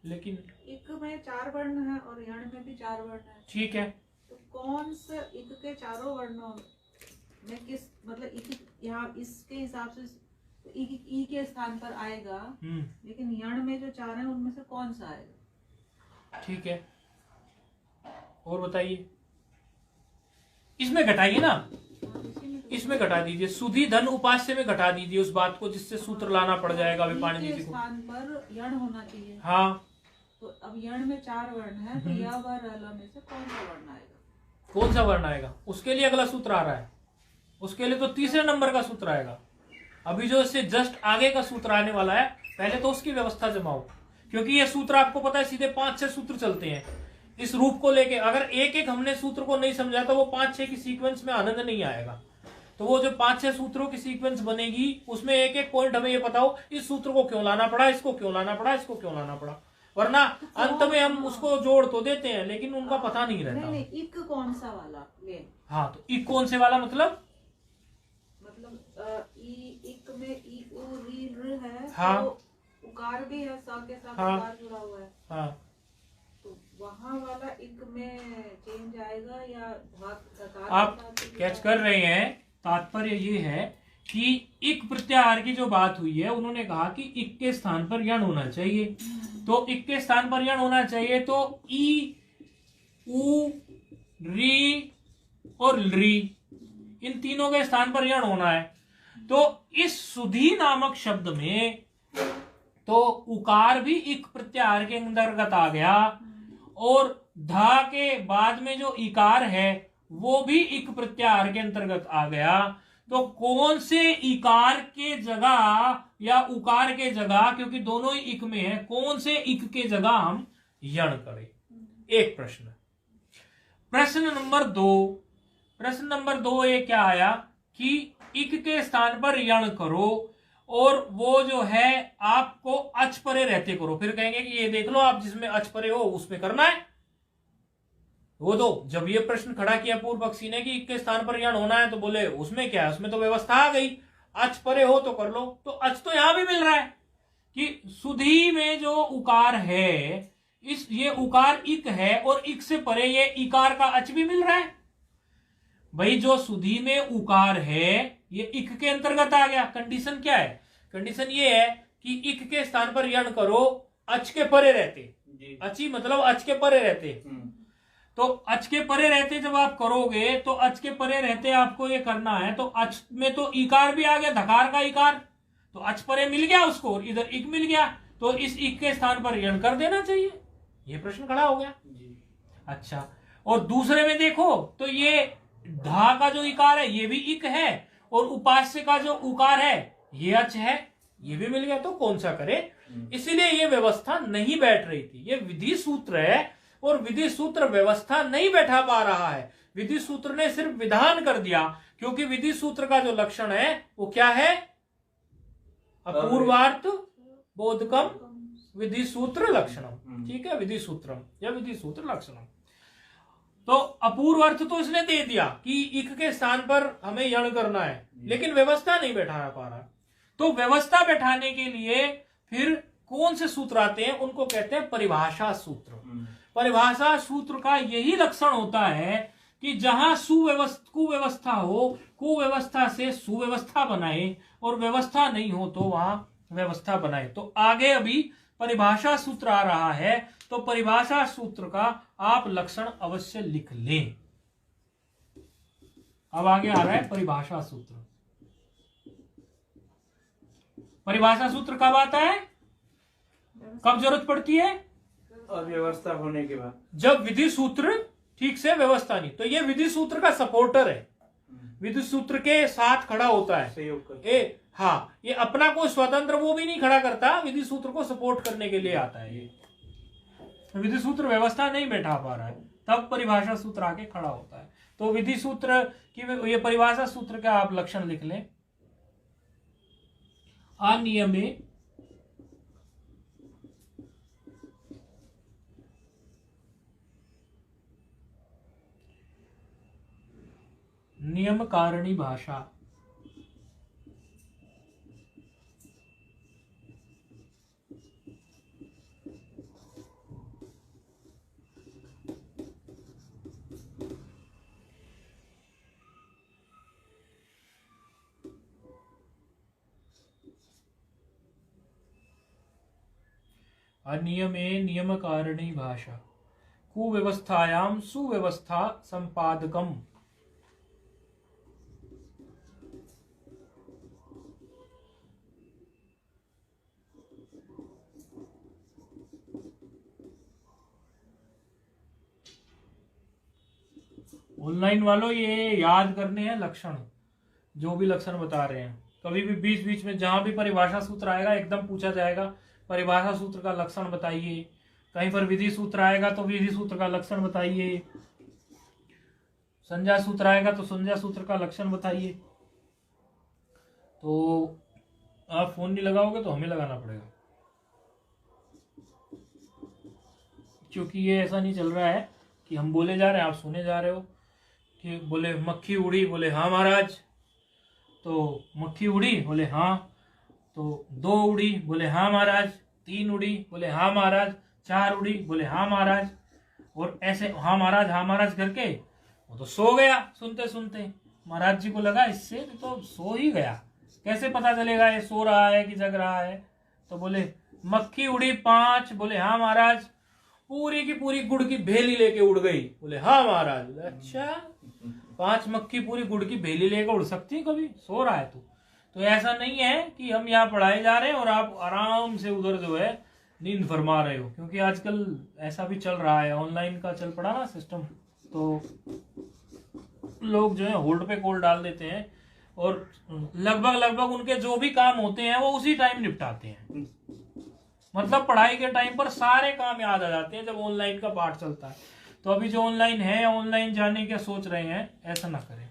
लेकिन इक में 4 वर्ण है और यण में भी 4 वर्ण है। ठीक है, तो कौन से इक के चारों वर्णों में किस, मतलब इक यहाँ इसके हिसाब से तो इक ई के स्थान पर आएगा, लेकिन यण में जो 4 है उनमें से कौन सा आएगा? ठीक है, और बताइए। इसमें घटाइए ना, इसमें घटा दीजिए, सुधी धन उपास्य में घटा दीजिए उस बात को जिससे सूत्र लाना पड़ जाएगा विपाणिनि जी को। स्थान पर यण होना चाहिए। हाँ, तो अब यण में 4 वर्ण है, तो य व र ल में से कौन सा वर्ण आएगा? कौन सा वर्ण आएगा? उसके लिए अगला सूत्र आ रहा है, उसके लिए तो तीसरे नंबर का सूत्र आएगा। अभी जो इससे जस्ट आगे का सूत्र आने वाला है, पहले तो उसकी व्यवस्था जमाओ, क्योंकि ये सूत्र आपको पता है सीधे 5-6 सूत्र चलते हैं इस रूप को लेके। अगर एक एक हमने सूत्र को नहीं समझा तो वो 5-6 की सीक्वेंस में आनंद नहीं आएगा। तो वो जो 5-6 सूत्रों की सीक्वेंस बनेगी उसमें एक एक पॉइंट हमें ये बताओ, इस सूत्र को क्यों लाना पड़ा, इसको क्यों लाना पड़ा, इसको क्यों लाना पड़ा, वरना अंत में हम उसको जोड़ तो देते हैं लेकिन उनका पता नहीं रहता। नहीं, इक कौन सा वाला ले? हाँ, तो इक कौन से वाला मतलब इक में ई उ री र है। हाँ, तो उकार भी है, स के साथ हाँ, उकार जुड़ा हुआ है। हाँ, तो वहाँ वाला इक में चेंज आएगा या धातु? आप कैच कर रहे हैं। तात्पर्य ये है कि इक प्रत्याहार की जो बात हुई है, उन्होंने कहा कि इक के स्थान पर यण होना चाहिए। तो इक के स्थान पर यण होना चाहिए, तो ई उ री और री, इन तीनों के स्थान पर यण होना है। तो इस सुधी नामक शब्द में तो उकार भी इक प्रत्याहार के अंतर्गत आ गया, और धा के बाद में जो इकार है वो भी इक प्रत्याहार के अंतर्गत आ गया। तो कौन से इकार के जगह या उकार के जगह, क्योंकि दोनों ही इक में है, कौन से इक के जगह हम यण करें? एक प्रश्न। प्रश्न नंबर 2, प्रश्न नंबर 2 ये क्या आया कि इक के स्थान पर यण करो और वो जो है आपको अच परे रहते करो। फिर कहेंगे कि ये देख लो आप जिसमें अच परे हो उसमें करना है। वो तो जब ये प्रश्न खड़ा किया पूर्व पक्षी ने कि इक के स्थान पर यण होना है, तो बोले उसमें क्या है, उसमें तो व्यवस्था आ गई, अच परे हो तो कर लो। तो अच तो यहां भी मिल रहा है कि सुधी में जो उकार है, इस ये उकार इक है और इक से परे ये इकार का अच भी मिल रहा है। भाई जो सुधी में उकार है ये इक के अंतर्गत आ गया। कंडीशन क्या है? कंडीशन ये है कि इक के स्थान पर यण करो, अच के परे रहते, अची मतलब अच के परे रहते। तो अच के परे रहते जब आप करोगे तो अच के परे रहते आपको ये करना है, तो अच में तो इकार भी आ गया, धकार का इकार, तो अच परे मिल गया उसको, इधर इक मिल गया, तो इस इक के स्थान पर यण कर देना चाहिए। ये प्रश्न खड़ा हो गया। अच्छा, और दूसरे में देखो तो ये धा का जो इकार है ये भी इक है, और उपास्य का जो उकार है ये अच है, ये भी मिल गया। तो कौन सा करे? इसलिए ये व्यवस्था नहीं बैठ रही थी। ये विधि सूत्र है और विधि सूत्र व्यवस्था नहीं बैठा पा रहा है। विधि सूत्र ने सिर्फ विधान कर दिया, क्योंकि विधि सूत्र का जो लक्षण है वो क्या है? अपूर्वार्थ बोधकम विधि सूत्र लक्षणम। ठीक है, विधि सूत्रम या विधि सूत्र लक्षणम। तो अपूर्व अर्थ तो इसने दे दिया कि इक के स्थान पर हमें यण करना है, लेकिन व्यवस्था नहीं बैठा पा रहा। तो व्यवस्था बैठाने के लिए फिर कौन से सूत्र आते हैं? उनको कहते हैं परिभाषा सूत्र। परिभाषा सूत्र का यही लक्षण होता है कि जहां कुव्यवस्था हो, कुव्यवस्था से सुव्यवस्था बनाए, और व्यवस्था नहीं हो तो वहां व्यवस्था बनाए। तो आगे अभी परिभाषा सूत्र आ रहा है तो परिभाषा सूत्र का आप लक्षण अवश्य लिख लें। अब आगे आ रहा है परिभाषा सूत्र। परिभाषा सूत्र कब आता है, कब जरूरत पड़ती है? अव्यवस्था होने के बाद, जब विधि सूत्र ठीक से व्यवस्था नहीं। तो ये विधि सूत्र का सपोर्टर है, विधि सूत्र के साथ खड़ा होता है, सहयोग कर। हाँ, ये अपना कोई स्वतंत्र वो भी नहीं खड़ा करता, विधि सूत्र को सपोर्ट करने के लिए आता है। ये विधि सूत्र व्यवस्था नहीं बैठा पा रहा है तब परिभाषा सूत्र आके खड़ा होता है। तो विधि सूत्र की ये परिभाषा सूत्र का आप लक्षण लिख लें। अनियमे नियम कारणी भाषा, अनियमे नियम कारिणी भाषा, कुव्यवस्थायां सुव्यवस्था संपादकम। ऑनलाइन वालों ये याद करने हैं लक्षण, जो भी लक्षण बता रहे हैं। कभी भी बीच बीच में जहां भी परिभाषा सूत्र आएगा एकदम पूछा जाएगा परिभाषा सूत्र का लक्षण बताइए। कहीं पर विधि सूत्र आएगा तो विधि सूत्र का लक्षण बताइए। संज्ञा सूत्र आएगा तो संज्ञा सूत्र का लक्षण बताइए। तो आप फोन नहीं लगाओगे तो हमें लगाना पड़ेगा, क्योंकि ये ऐसा नहीं चल रहा है कि हम बोले जा रहे हैं आप सुने जा रहे हो। कि बोले मक्खी उड़ी, बोले हाँ महाराज, तो मक्खी उड़ी, बोले हाँ, तो 2 उड़ी, बोले हाँ महाराज, 3 उड़ी, बोले हाँ महाराज, 4 उड़ी, बोले हाँ महाराज। और ऐसे हाँ महाराज करके वो तो सो गया सुनते सुनते। महाराज जी को लगा इससे तो सो ही गया, कैसे पता चलेगा ये सो रहा है कि जग रहा है। तो बोले मक्खी उड़ी 5, बोले हाँ महाराज, पूरी की पूरी गुड़ की भेली लेके उड़ गई, बोले हाँ महाराज। अच्छा, 5 मक्खी पूरी गुड़ की भेली लेकर उड़ सकती है कभी? सो रहा है तो ऐसा नहीं है कि हम यहाँ पढ़ाए जा रहे हैं और आप आराम से उधर जो है नींद फरमा रहे हो, क्योंकि आजकल ऐसा भी चल रहा है, ऑनलाइन का चल पड़ा ना सिस्टम, तो लोग जो है होल्ड पे कॉल डाल देते हैं और लगभग उनके जो भी काम होते हैं वो उसी टाइम निपटाते हैं। मतलब पढ़ाई के टाइम पर सारे काम याद आ जाते हैं जब ऑनलाइन का पाठ चलता है। तो अभी जो ऑनलाइन है, ऑनलाइन जाने का सोच रहे हैं, ऐसा ना करें,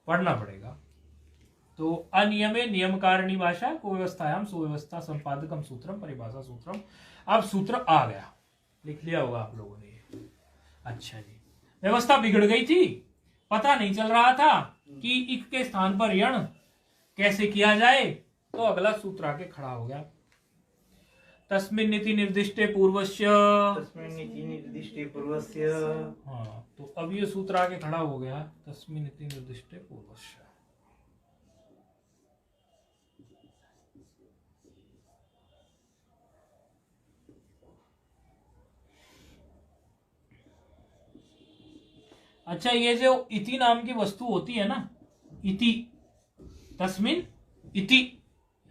पढ़ना पड़ेगा। तो अनियमे नियम कारिणी भाषा, कुव्यवस्थायां सुव्यवस्था संपादकम सूत्रम परिभाषा सूत्रम। अब सूत्र आ गया, लिख लिया होगा आप लोगों ने। अच्छा जी, व्यवस्था बिगड़ गई थी, पता नहीं चल रहा था कि इक के स्थान पर यण कैसे किया जाए, तो अगला सूत्र आके खड़ा हो गया। तस्मिन् नीति निर्दिष्टे पूर्वस्य, तस्मिन् नीति निर्दिष्टे पूर्वस्य। हाँ, तो अब ये सूत्र आके खड़ा हो गया, तस्मिन् नीति निर्दिष्टे पूर्वस्य। अच्छा, ये जो इति नाम की वस्तु होती है ना, इति, तस्मिन् इति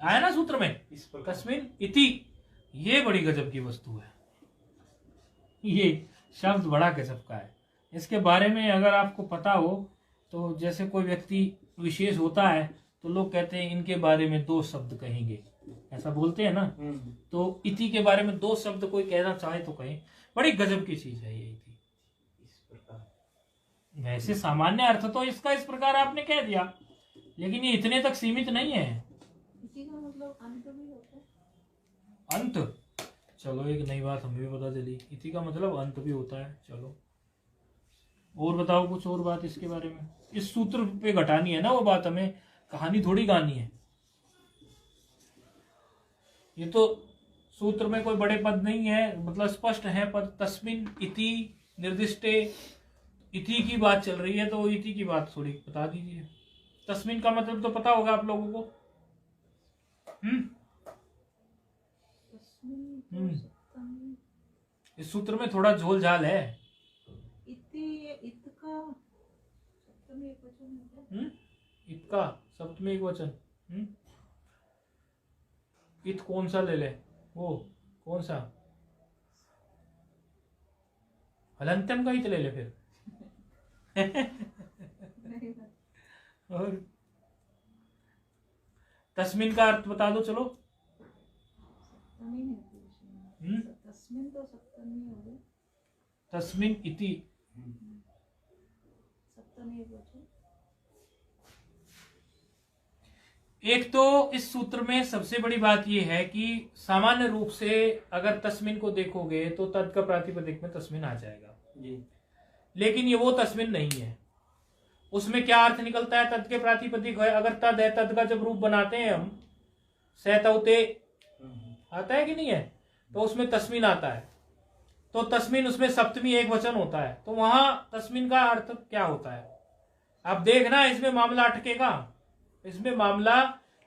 आया ना सूत्र में, तस्मिन् इति, ये बड़ी गजब की वस्तु है। ये शब्द बड़ा गजब का है। इसके बारे में अगर आपको पता हो तो जैसे कोई व्यक्ति विशेष होता है तो लोग कहते हैं इनके बारे में 2 शब्द कहेंगे, ऐसा बोलते हैं ना। तो इति के बारे में 2 शब्द कोई कहना चाहे तो कहें, बड़ी गजब की चीज है ये इति। वैसे सामान्य अर्थ तो इसका इस प्रकार आपने कह दिया, लेकिन ये इतने तक सीमित नहीं है। इति का मतलब अंत भी होता है। अंत, चलो एक नई बात हमें भी पता चली, इति का मतलब अंत भी होता है। चलो और बताओ कुछ और बात इसके बारे में। इस सूत्र पे घटानी है ना वो बात, हमें कहानी थोड़ी गानी है। ये तो सूत्र में कोई बड़े पद नहीं है, मतलब स्पष्ट है पद। तस्मिन् इति निर्दिष्टे, इति की बात चल रही है तो इति की बात थोड़ी बता दीजिए। तस्मिन् का मतलब तो पता होगा आप लोगों को। तस्मिन तो हम्म। सप्तमी इस सूत्र में थोड़ा झोल झाल है। इति इत का सप्तमी एकवचन है क्या? इत का सप्तमी एक वचन। इत कौन सा ले ले, वो कौन सा हलंत्यम का इत ले ले फिर। नहीं पता। और तस्मिन का अर्थ बता दो चलो। सप्तमी नहीं थी इसमें। तस्मिन तो सप्तमी हो गया। तस्मिन इति सप्तमी एकवचन। एक तो इस सूत्र में सबसे बड़ी बात यह है कि सामान्य रूप से अगर तस्मिन को देखोगे तो तद का प्रातिपदिक में तस्मिन आ जाएगा जी। लेकिन ये वो तस्मिन नहीं है। उसमें क्या अर्थ निकलता है? तद के प्रातिपदिक है, अगर तद है, तद का जब रूप बनाते हैं हम सहतौते आता है कि नहीं है, तो उसमें तस्मिन आता है। तो तस्मिन उसमें सप्तमी एक वचन होता है, तो वहां तस्मिन का अर्थ क्या होता है? आप देखना इसमें मामला अटकेगा। इसमें मामला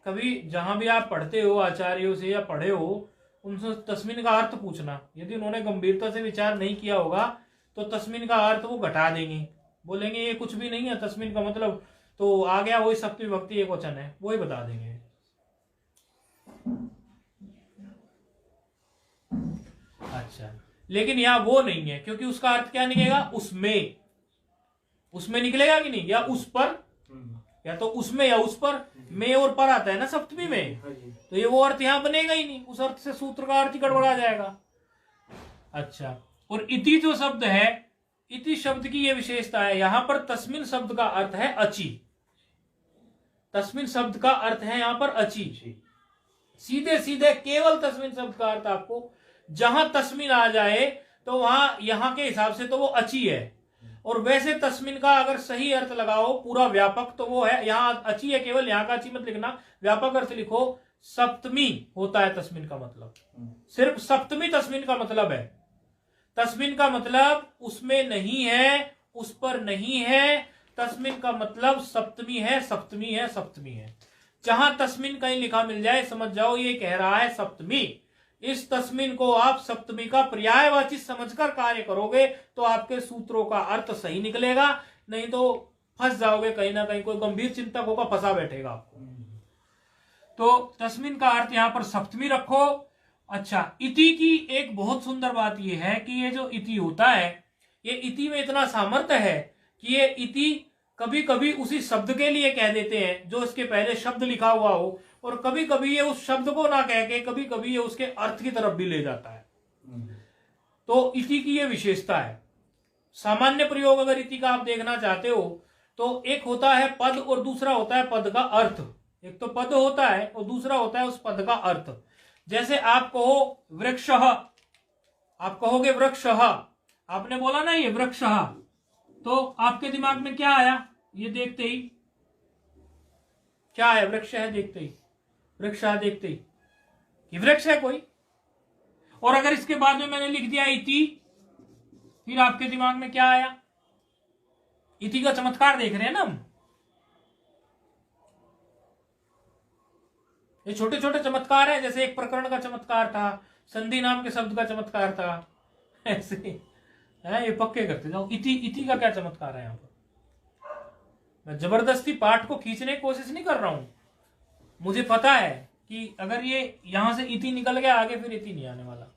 कभी जहां भी आप पढ़ते हो आचार्यों से या पढ़े हो उनसे तस्मिन का अर्थ पूछना। यदि उन्होंने गंभीरता से विचार नहीं किया होगा तो तस्मिन का अर्थ वो घटा देंगे, बोलेंगे ये कुछ भी नहीं है, तस्मिन का मतलब तो आ गया वही सप्तमी भक्ति एक वचन है, वही बता देंगे। अच्छा, लेकिन यहाँ वो नहीं है, क्योंकि उसका अर्थ क्या निकलेगा? उसमें, उसमें निकलेगा कि नहीं, या उस पर, या तो उसमें या उस पर। में और पर आता है ना सप्तमी में, तो ये वो अर्थ यहां बनेगा ही नहीं। उस अर्थ से सूत्र का अर्थ ही गड़बड़ा जाएगा। अच्छा, और इति जो शब्द है, इति शब्द की ये विशेषता है, यहां पर तस्मिन शब्द का अर्थ है अची। तस्मिन शब्द का अर्थ है यहां पर अची। सीधे सीधे केवल तस्मिन शब्द का अर्थ आपको, जहां तस्मिन आ जाए तो वहां यहां के हिसाब से तो वो अची है। और वैसे तस्मिन का अगर सही अर्थ लगाओ पूरा व्यापक, तो वो है, यहां अची है केवल, यहां का अची मत लिखना, व्यापक अर्थ लिखो। सप्तमी होता है तस्मिन का मतलब, सिर्फ सप्तमी तस्मिन का मतलब है। तस्मिन का मतलब उसमें नहीं है, उस पर नहीं है। तस्मिन का मतलब सप्तमी है, सप्तमी है, सप्तमी है। जहां तस्मिन कहीं लिखा मिल जाए समझ जाओ ये कह रहा है सप्तमी। इस तस्मिन को आप सप्तमी का पर्यायवाची समझकर कार्य करोगे तो आपके सूत्रों का अर्थ सही निकलेगा, नहीं तो फंस जाओगे कहीं ना कहीं। कोई गंभीर चिंतक होगा, फंसा बैठेगा आपको। तो तस्मिन का अर्थ यहां पर सप्तमी रखो। अच्छा, इति की एक बहुत सुंदर बात यह है कि ये जो इति होता है, ये इति में इतना सामर्थ्य है कि ये इति कभी कभी उसी शब्द के लिए कह देते हैं जो इसके पहले शब्द लिखा हुआ हो, और कभी कभी ये उस शब्द को ना कह के कभी कभी ये उसके अर्थ की तरफ भी ले जाता है। तो इति की ये विशेषता है। सामान्य प्रयोग अगर इति का आप देखना चाहते हो तो एक होता है पद और दूसरा होता है पद का अर्थ। एक तो पद होता है और दूसरा होता है उस पद का अर्थ। जैसे आप कहो वृक्ष, आप कहोगे वृक्ष, आपने बोला ना ये वृक्ष, तो आपके दिमाग में क्या आया? ये देखते ही क्या आया? वृक्ष है देखते ही, वृक्ष देखते ही ये वृक्ष है कोई। और अगर इसके बाद में मैंने लिख दिया इति, फिर आपके दिमाग में क्या आया? इति का चमत्कार देख रहे हैं ना हम। ये छोटे छोटे चमत्कार है, जैसे एक प्रकरण का चमत्कार था, संधि नाम के शब्द का चमत्कार था, ऐसे है। ये पक्के करते जाओ। इति का क्या चमत्कार है यहाँ पर? मैं जबरदस्ती पाठ को खींचने की कोशिश नहीं कर रहा हूं। मुझे पता है कि अगर ये यहां से इति निकल गया आगे फिर इति नहीं आने वाला।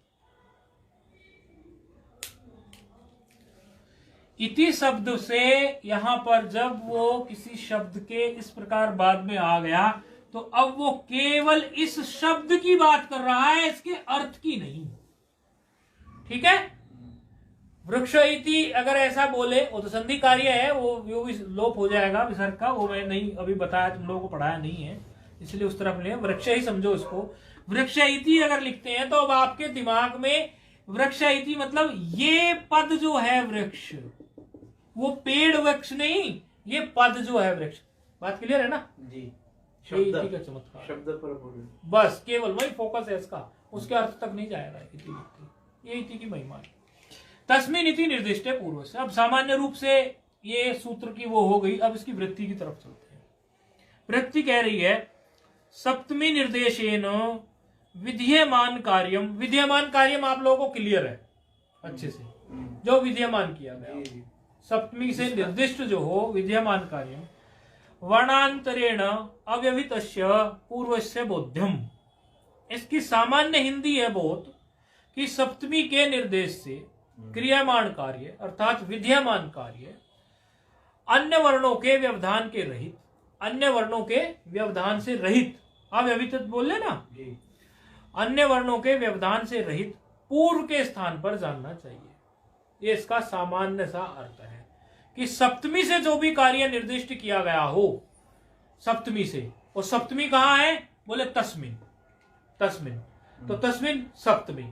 इति शब्द से यहां पर जब वो किसी शब्द के इस प्रकार बाद में आ गया तो अब वो केवल इस शब्द की बात कर रहा है, इसके अर्थ की नहीं। ठीक है? वृक्ष इति अगर ऐसा बोले, वो तो संधि कार्य है, वो भी लोप हो जाएगा विसर्ग का, वो मैं नहीं अभी बताया, तुम लोगों को पढ़ाया नहीं है इसलिए उस तरफ नहीं। वृक्ष ही समझो इसको। वृक्ष इति अगर लिखते हैं तो अब आपके दिमाग में वृक्ष इति मतलब ये पद जो है वृक्ष, वो पेड़ वृक्ष नहीं, ये पद जो है वृक्ष। बात क्लियर है ना जी? शब्द का चमत्कार, शब्द पर बोले, बस केवल वही फोकस है इसका, उसके अर्थ तक नहीं जाएगा। इति ये इति की महिमा है। तस्मिन इति निर्दिष्ट है पूर्व से। अब सामान्य रूप से ये सूत्र की वो हो गई, अब इसकी वृत्ति की तरफ चलते हैं। वृत्ति कह रही है सप्तमी निर्देशेन विधीयमान कार्यम, विधीयमान कार्यम आप लोगों को क्लियर है अच्छे से, जो विधीयमान किया गया हो। सप्तमी से निर्दिष्ट जो हो विधीयमान कार्यम, वर्णांतरेण अव्यवहितस्य पूर्वस्य बोध्यम। इसकी सामान्य हिंदी है बहुत कि सप्तमी के निर्देश से क्रियामान कार्य अर्थात विधीयमान कार्य अन्य वर्णों के व्यवधान के रहित, अन्य वर्णों के व्यवधान से रहित, अव्यवहित बोले ना, अन्य वर्णों के व्यवधान से रहित पूर्व के स्थान पर जानना चाहिए। ये इसका सामान्य सा अर्थ है कि सप्तमी से जो भी कार्य निर्दिष्ट किया गया हो, सप्तमी से, और सप्तमी कहां है बोले तस्मिन, तस्मिन, तो तस्मिन सप्तमी,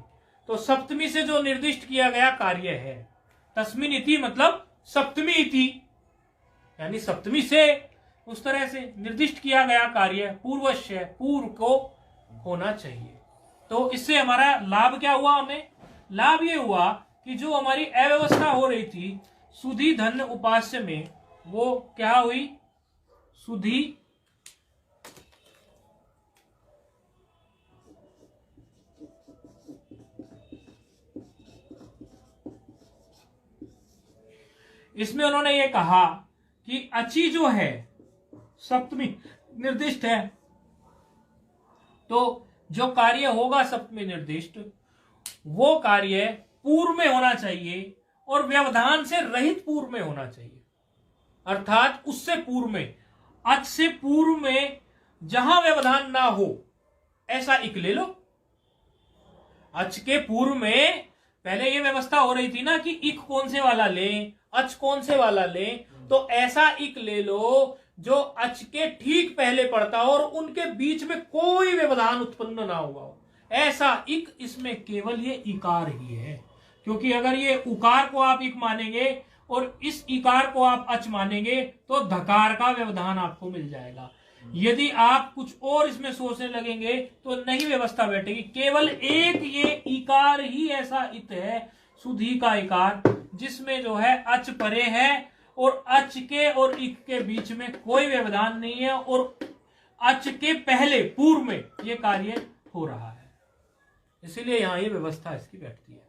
तो सप्तमी से जो निर्दिष्ट किया गया कार्य है, तस्मिन इति मतलब सप्तमी इति, यानी सप्तमी से उस तरह से निर्दिष्ट किया गया कार्य पूर्वस्य, पूर्व को होना चाहिए। तो इससे हमारा लाभ क्या हुआ? हमें लाभ ये हुआ कि जो हमारी अव्यवस्था हो रही थी सुधि धन उपास्य में, वो क्या हुई? सुधि इसमें उन्होंने ये कहा कि अची जो है सप्तमी निर्दिष्ट है, तो जो कार्य होगा सप्तमी निर्दिष्ट वो कार्य पूर्व में होना चाहिए और व्यवधान से रहित पूर्व में होना चाहिए, अर्थात उससे पूर्व में, अच से पूर्व में जहां व्यवधान ना हो ऐसा इक ले लो। अच के पूर्व में पहले ये व्यवस्था हो रही थी ना कि इक कौन से वाला लें, अच कौन से वाला लें, तो ऐसा इक ले लो जो अच के ठीक पहले पड़ता हो और उनके बीच में कोई व्यवधान उत्पन्न ना हुआ हो, ऐसा इक इसमें केवल ये इकार ही है। क्योंकि अगर ये उकार को आप इक मानेंगे और इस इकार को आप अच मानेंगे तो धकार का व्यवधान आपको मिल जाएगा। यदि आप कुछ और इसमें सोचने लगेंगे तो नहीं व्यवस्था बैठेगी। केवल एक ये इकार ही ऐसा इत है, सुधी का इकार, जिसमें जो है अच परे है और अच के और इक के बीच में कोई व्यवधान नहीं है और अच के पहले पूर्व में ये कार्य हो रहा है, इसीलिए यहां ये व्यवस्था इसकी बैठती है।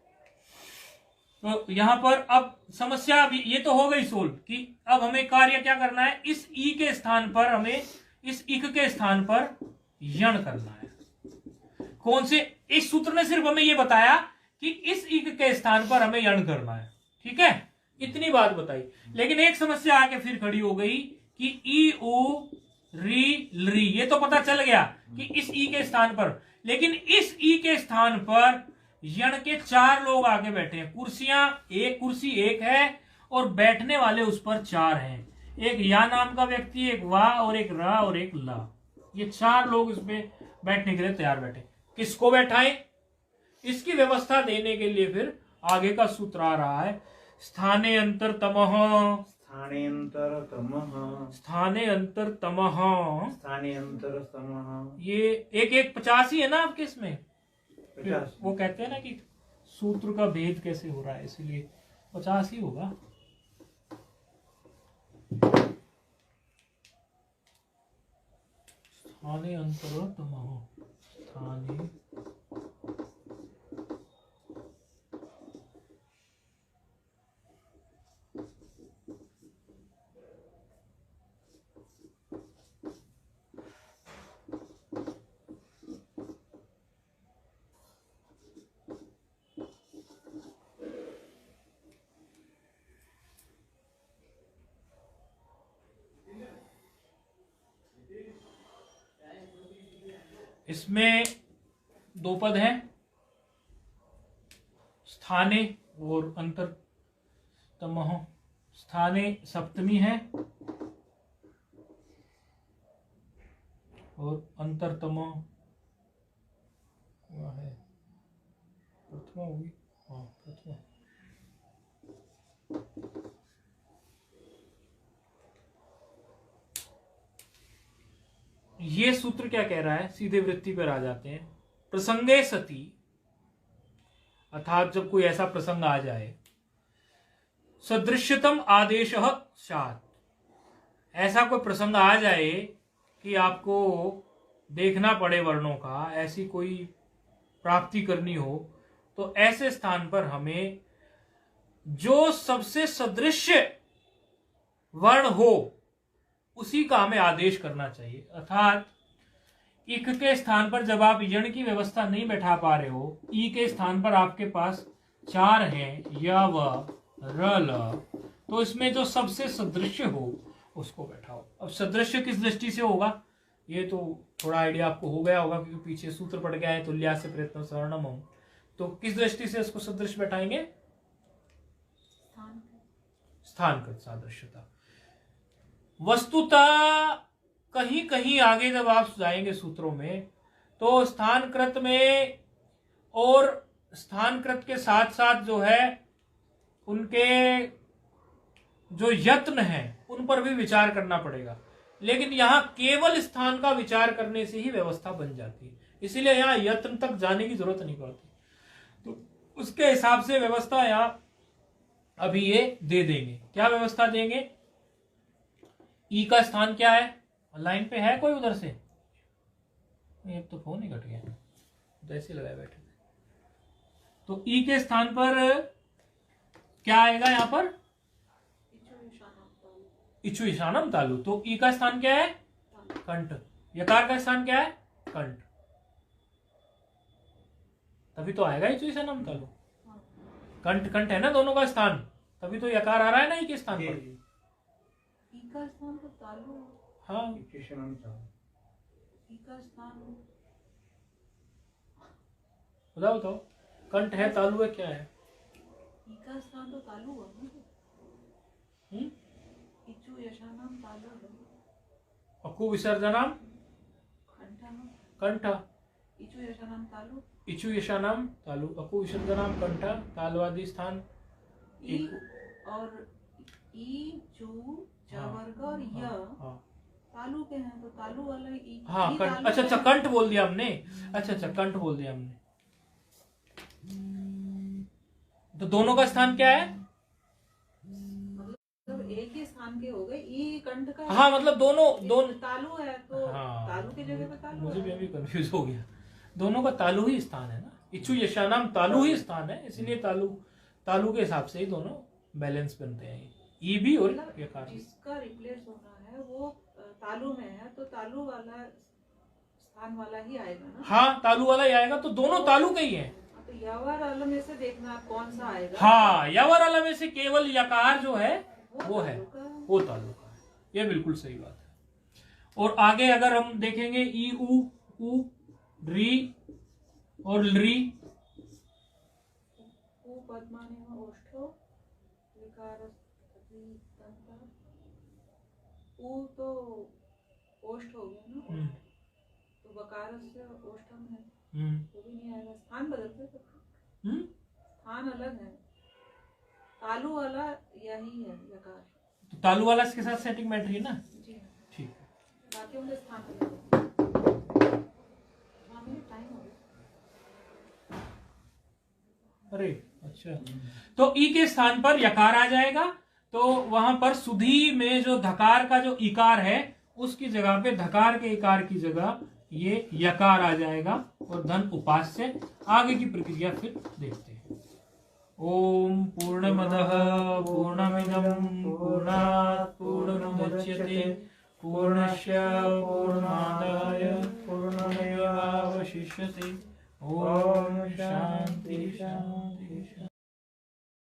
तो यहां पर अब समस्या भी ये तो हो गई सोल्व कि अब हमें कार्य क्या करना है, इस ई के स्थान पर हमें इस इक के स्थान पर यण करना है। कौन से? इस सूत्र ने सिर्फ हमें ये बताया कि इस इक के स्थान पर हमें यण करना है, ठीक है, इतनी बात बताई। लेकिन एक समस्या आके फिर खड़ी हो गई कि ई उ री लरी, ये तो पता चल गया कि इस ई के स्थान पर, लेकिन इस ई के स्थान पर यण के 4 लोग आके बैठे हैं। कुर्सियां, एक कुर्सी एक है और बैठने वाले उस पर 4 हैं। एक या नाम का व्यक्ति, एक वाह और एक रा और एक ला, ये 4 लोग इसमें बैठने के लिए तैयार बैठे। किसको बैठाएं? इसकी व्यवस्था देने के लिए फिर आगे का सूत्र आ रहा है, स्थाने अंतर तमः, स्थाने अंतर तमः, स्थाने अंतर तमः, स्थाने अंतर तमः। ये एक एक 50 ही है ना आपके इसमें। 50। वो कहते हैं ना कि सूत्र का भेद कैसे हो रहा है, इसीलिए 50 ही होगा। स्थाने अंतर तमः, स्थाने इसमें 2 पद हैं, स्थाने और अंतर तमः। स्थाने सप्तमी है और अंतरतम है प्रथमा होगी, हाँ प्रथमा। ये सूत्र क्या कह रहा है, सीधे वृत्ति पर आ जाते हैं। प्रसंगे सती, अर्थात जब कोई ऐसा प्रसंग आ जाए, सदृश्यतम आदेश स्यात्, ऐसा कोई प्रसंग आ जाए कि आपको देखना पड़े वर्णों का, ऐसी कोई प्राप्ति करनी हो तो ऐसे स्थान पर हमें जो सबसे सदृश वर्ण हो उसी का हमें आदेश करना चाहिए। अर्थात इक के स्थान पर जब आप यण की व्यवस्था नहीं बैठा पा रहे हो, ई के स्थान पर आपके पास 4 हैं, य व र ल, तो इसमें जो सबसे सदृश हो उसको बैठाओ। अब सदृश किस दृष्टि से होगा ये तो थोड़ा आइडिया आपको हो गया होगा, क्योंकि पीछे सूत्र पड़ गया है तुल्यास्य प्रयत्न सवर्णम। तो किस दृष्टि से इसको सदृश बैठाएंगे? स्थानकृत सादृश्यता। वस्तुतः कहीं कहीं आगे जब आप जाएंगे सूत्रों में तो स्थानकृत में और स्थानकृत के साथ साथ जो है उनके जो यत्न हैं उन पर भी विचार करना पड़ेगा, लेकिन यहां केवल स्थान का विचार करने से ही व्यवस्था बन जाती है, इसीलिए यहां यत्न तक जाने की जरूरत नहीं पड़ती। तो उसके हिसाब से व्यवस्था यहां अभी ये दे देंगे। क्या व्यवस्था देंगे? ई का स्थान क्या है? लाइन पे है कोई उधर से? एक तो फोन ही कट गया, तो ऐसे लगाए बैठे थे। तो ई के स्थान पर क्या आएगा? यहां पर इच्छु ईशानम तालु। तो ई का स्थान क्या है? कंठ। यकार का स्थान क्या है? कंठ। तभी तो आएगा इच्छु ईशानम तालु। कंठ कंठ है ना दोनों का स्थान, तभी तो यकार आ रहा है ना ई के स्थान पर। ई का स्थान तो तालु। हाँ, ई का स्थान बताओ बताओ, कंठ है तालु है क्या है? ई का स्थान तो तालु हुआ ना। इच्छु यशानाम तालु है। अकु विसर्जनम कंठ। इच्छु यशानाम तालु। इच्छु यशानाम तालु, अकु विसर्जनम कंठ, तालवादी स्थान। ई और ई चू वर्ग और य तालु के हैं, तो तालु वाला ई। हाँ कंठ। अच्छा अच्छा, कंठ बोल दिया हमने। अच्छा अच्छा, कंठ बोल दिया हमने। तो दोनों का स्थान क्या है? मतलब एक ही स्थान के हो गए। ई कंठ का। हाँ मतलब दोनों तालु है तो हाँ, तालु की जगह पे तालु मुझे है। भी अभी कंफ्यूज हो गया। दोनों का तालु ही स्थान है ना, इच्छु यशानाम तालु ही स्थान है, इसलिए तालु के हिसाब से ही दोनों बैलेंस बनते हैं, ई भी और यकार। जिसका रिप्लेस होना है वो तालु में है, तो तालु वाला स्थान वाला ही आएगा ना। हाँ तालु वाला ही आएगा, तो दोनों तालु के ही हैं। तो यवर अल में से देखना आप कौन सा आएगा। हाँ, यवर अल में से केवल यकार जो है वो है, वो तालु का है। ये बिल्कुल सही बात है। और आगे अगर हम देखेंगे ई उ री और ली। तो ओष्ठ हो गया ना, तो बकार से ओष्ठम है, वो भी नहीं आएगा। स्थान बदलते तो स्थान अलग है, तालु वाला यही है यकार। तो तालु वाला इसके साथ सेटिंग बैठ रही है ना। जी ठीक है, बाकी उनके स्थान अलग है। टाइम हो गया। अरे अच्छा, तो ई के स्थान पर यकार आ जाएगा, तो वहां पर सुधी में जो धकार का जो इकार है उसकी जगह पे धकार के इकार की जगह ये यकार आ जाएगा, और धन उपास्य। आगे की प्रक्रिया फिर देखते हैं। ओम पूर्णमदः पूर्णमिदं पूर्णात् पूर्णमुदच्यते पूर्णस्य पूर्णमादाय पूर्णमेवावशिष्यते। ओम शांति शांति शांति।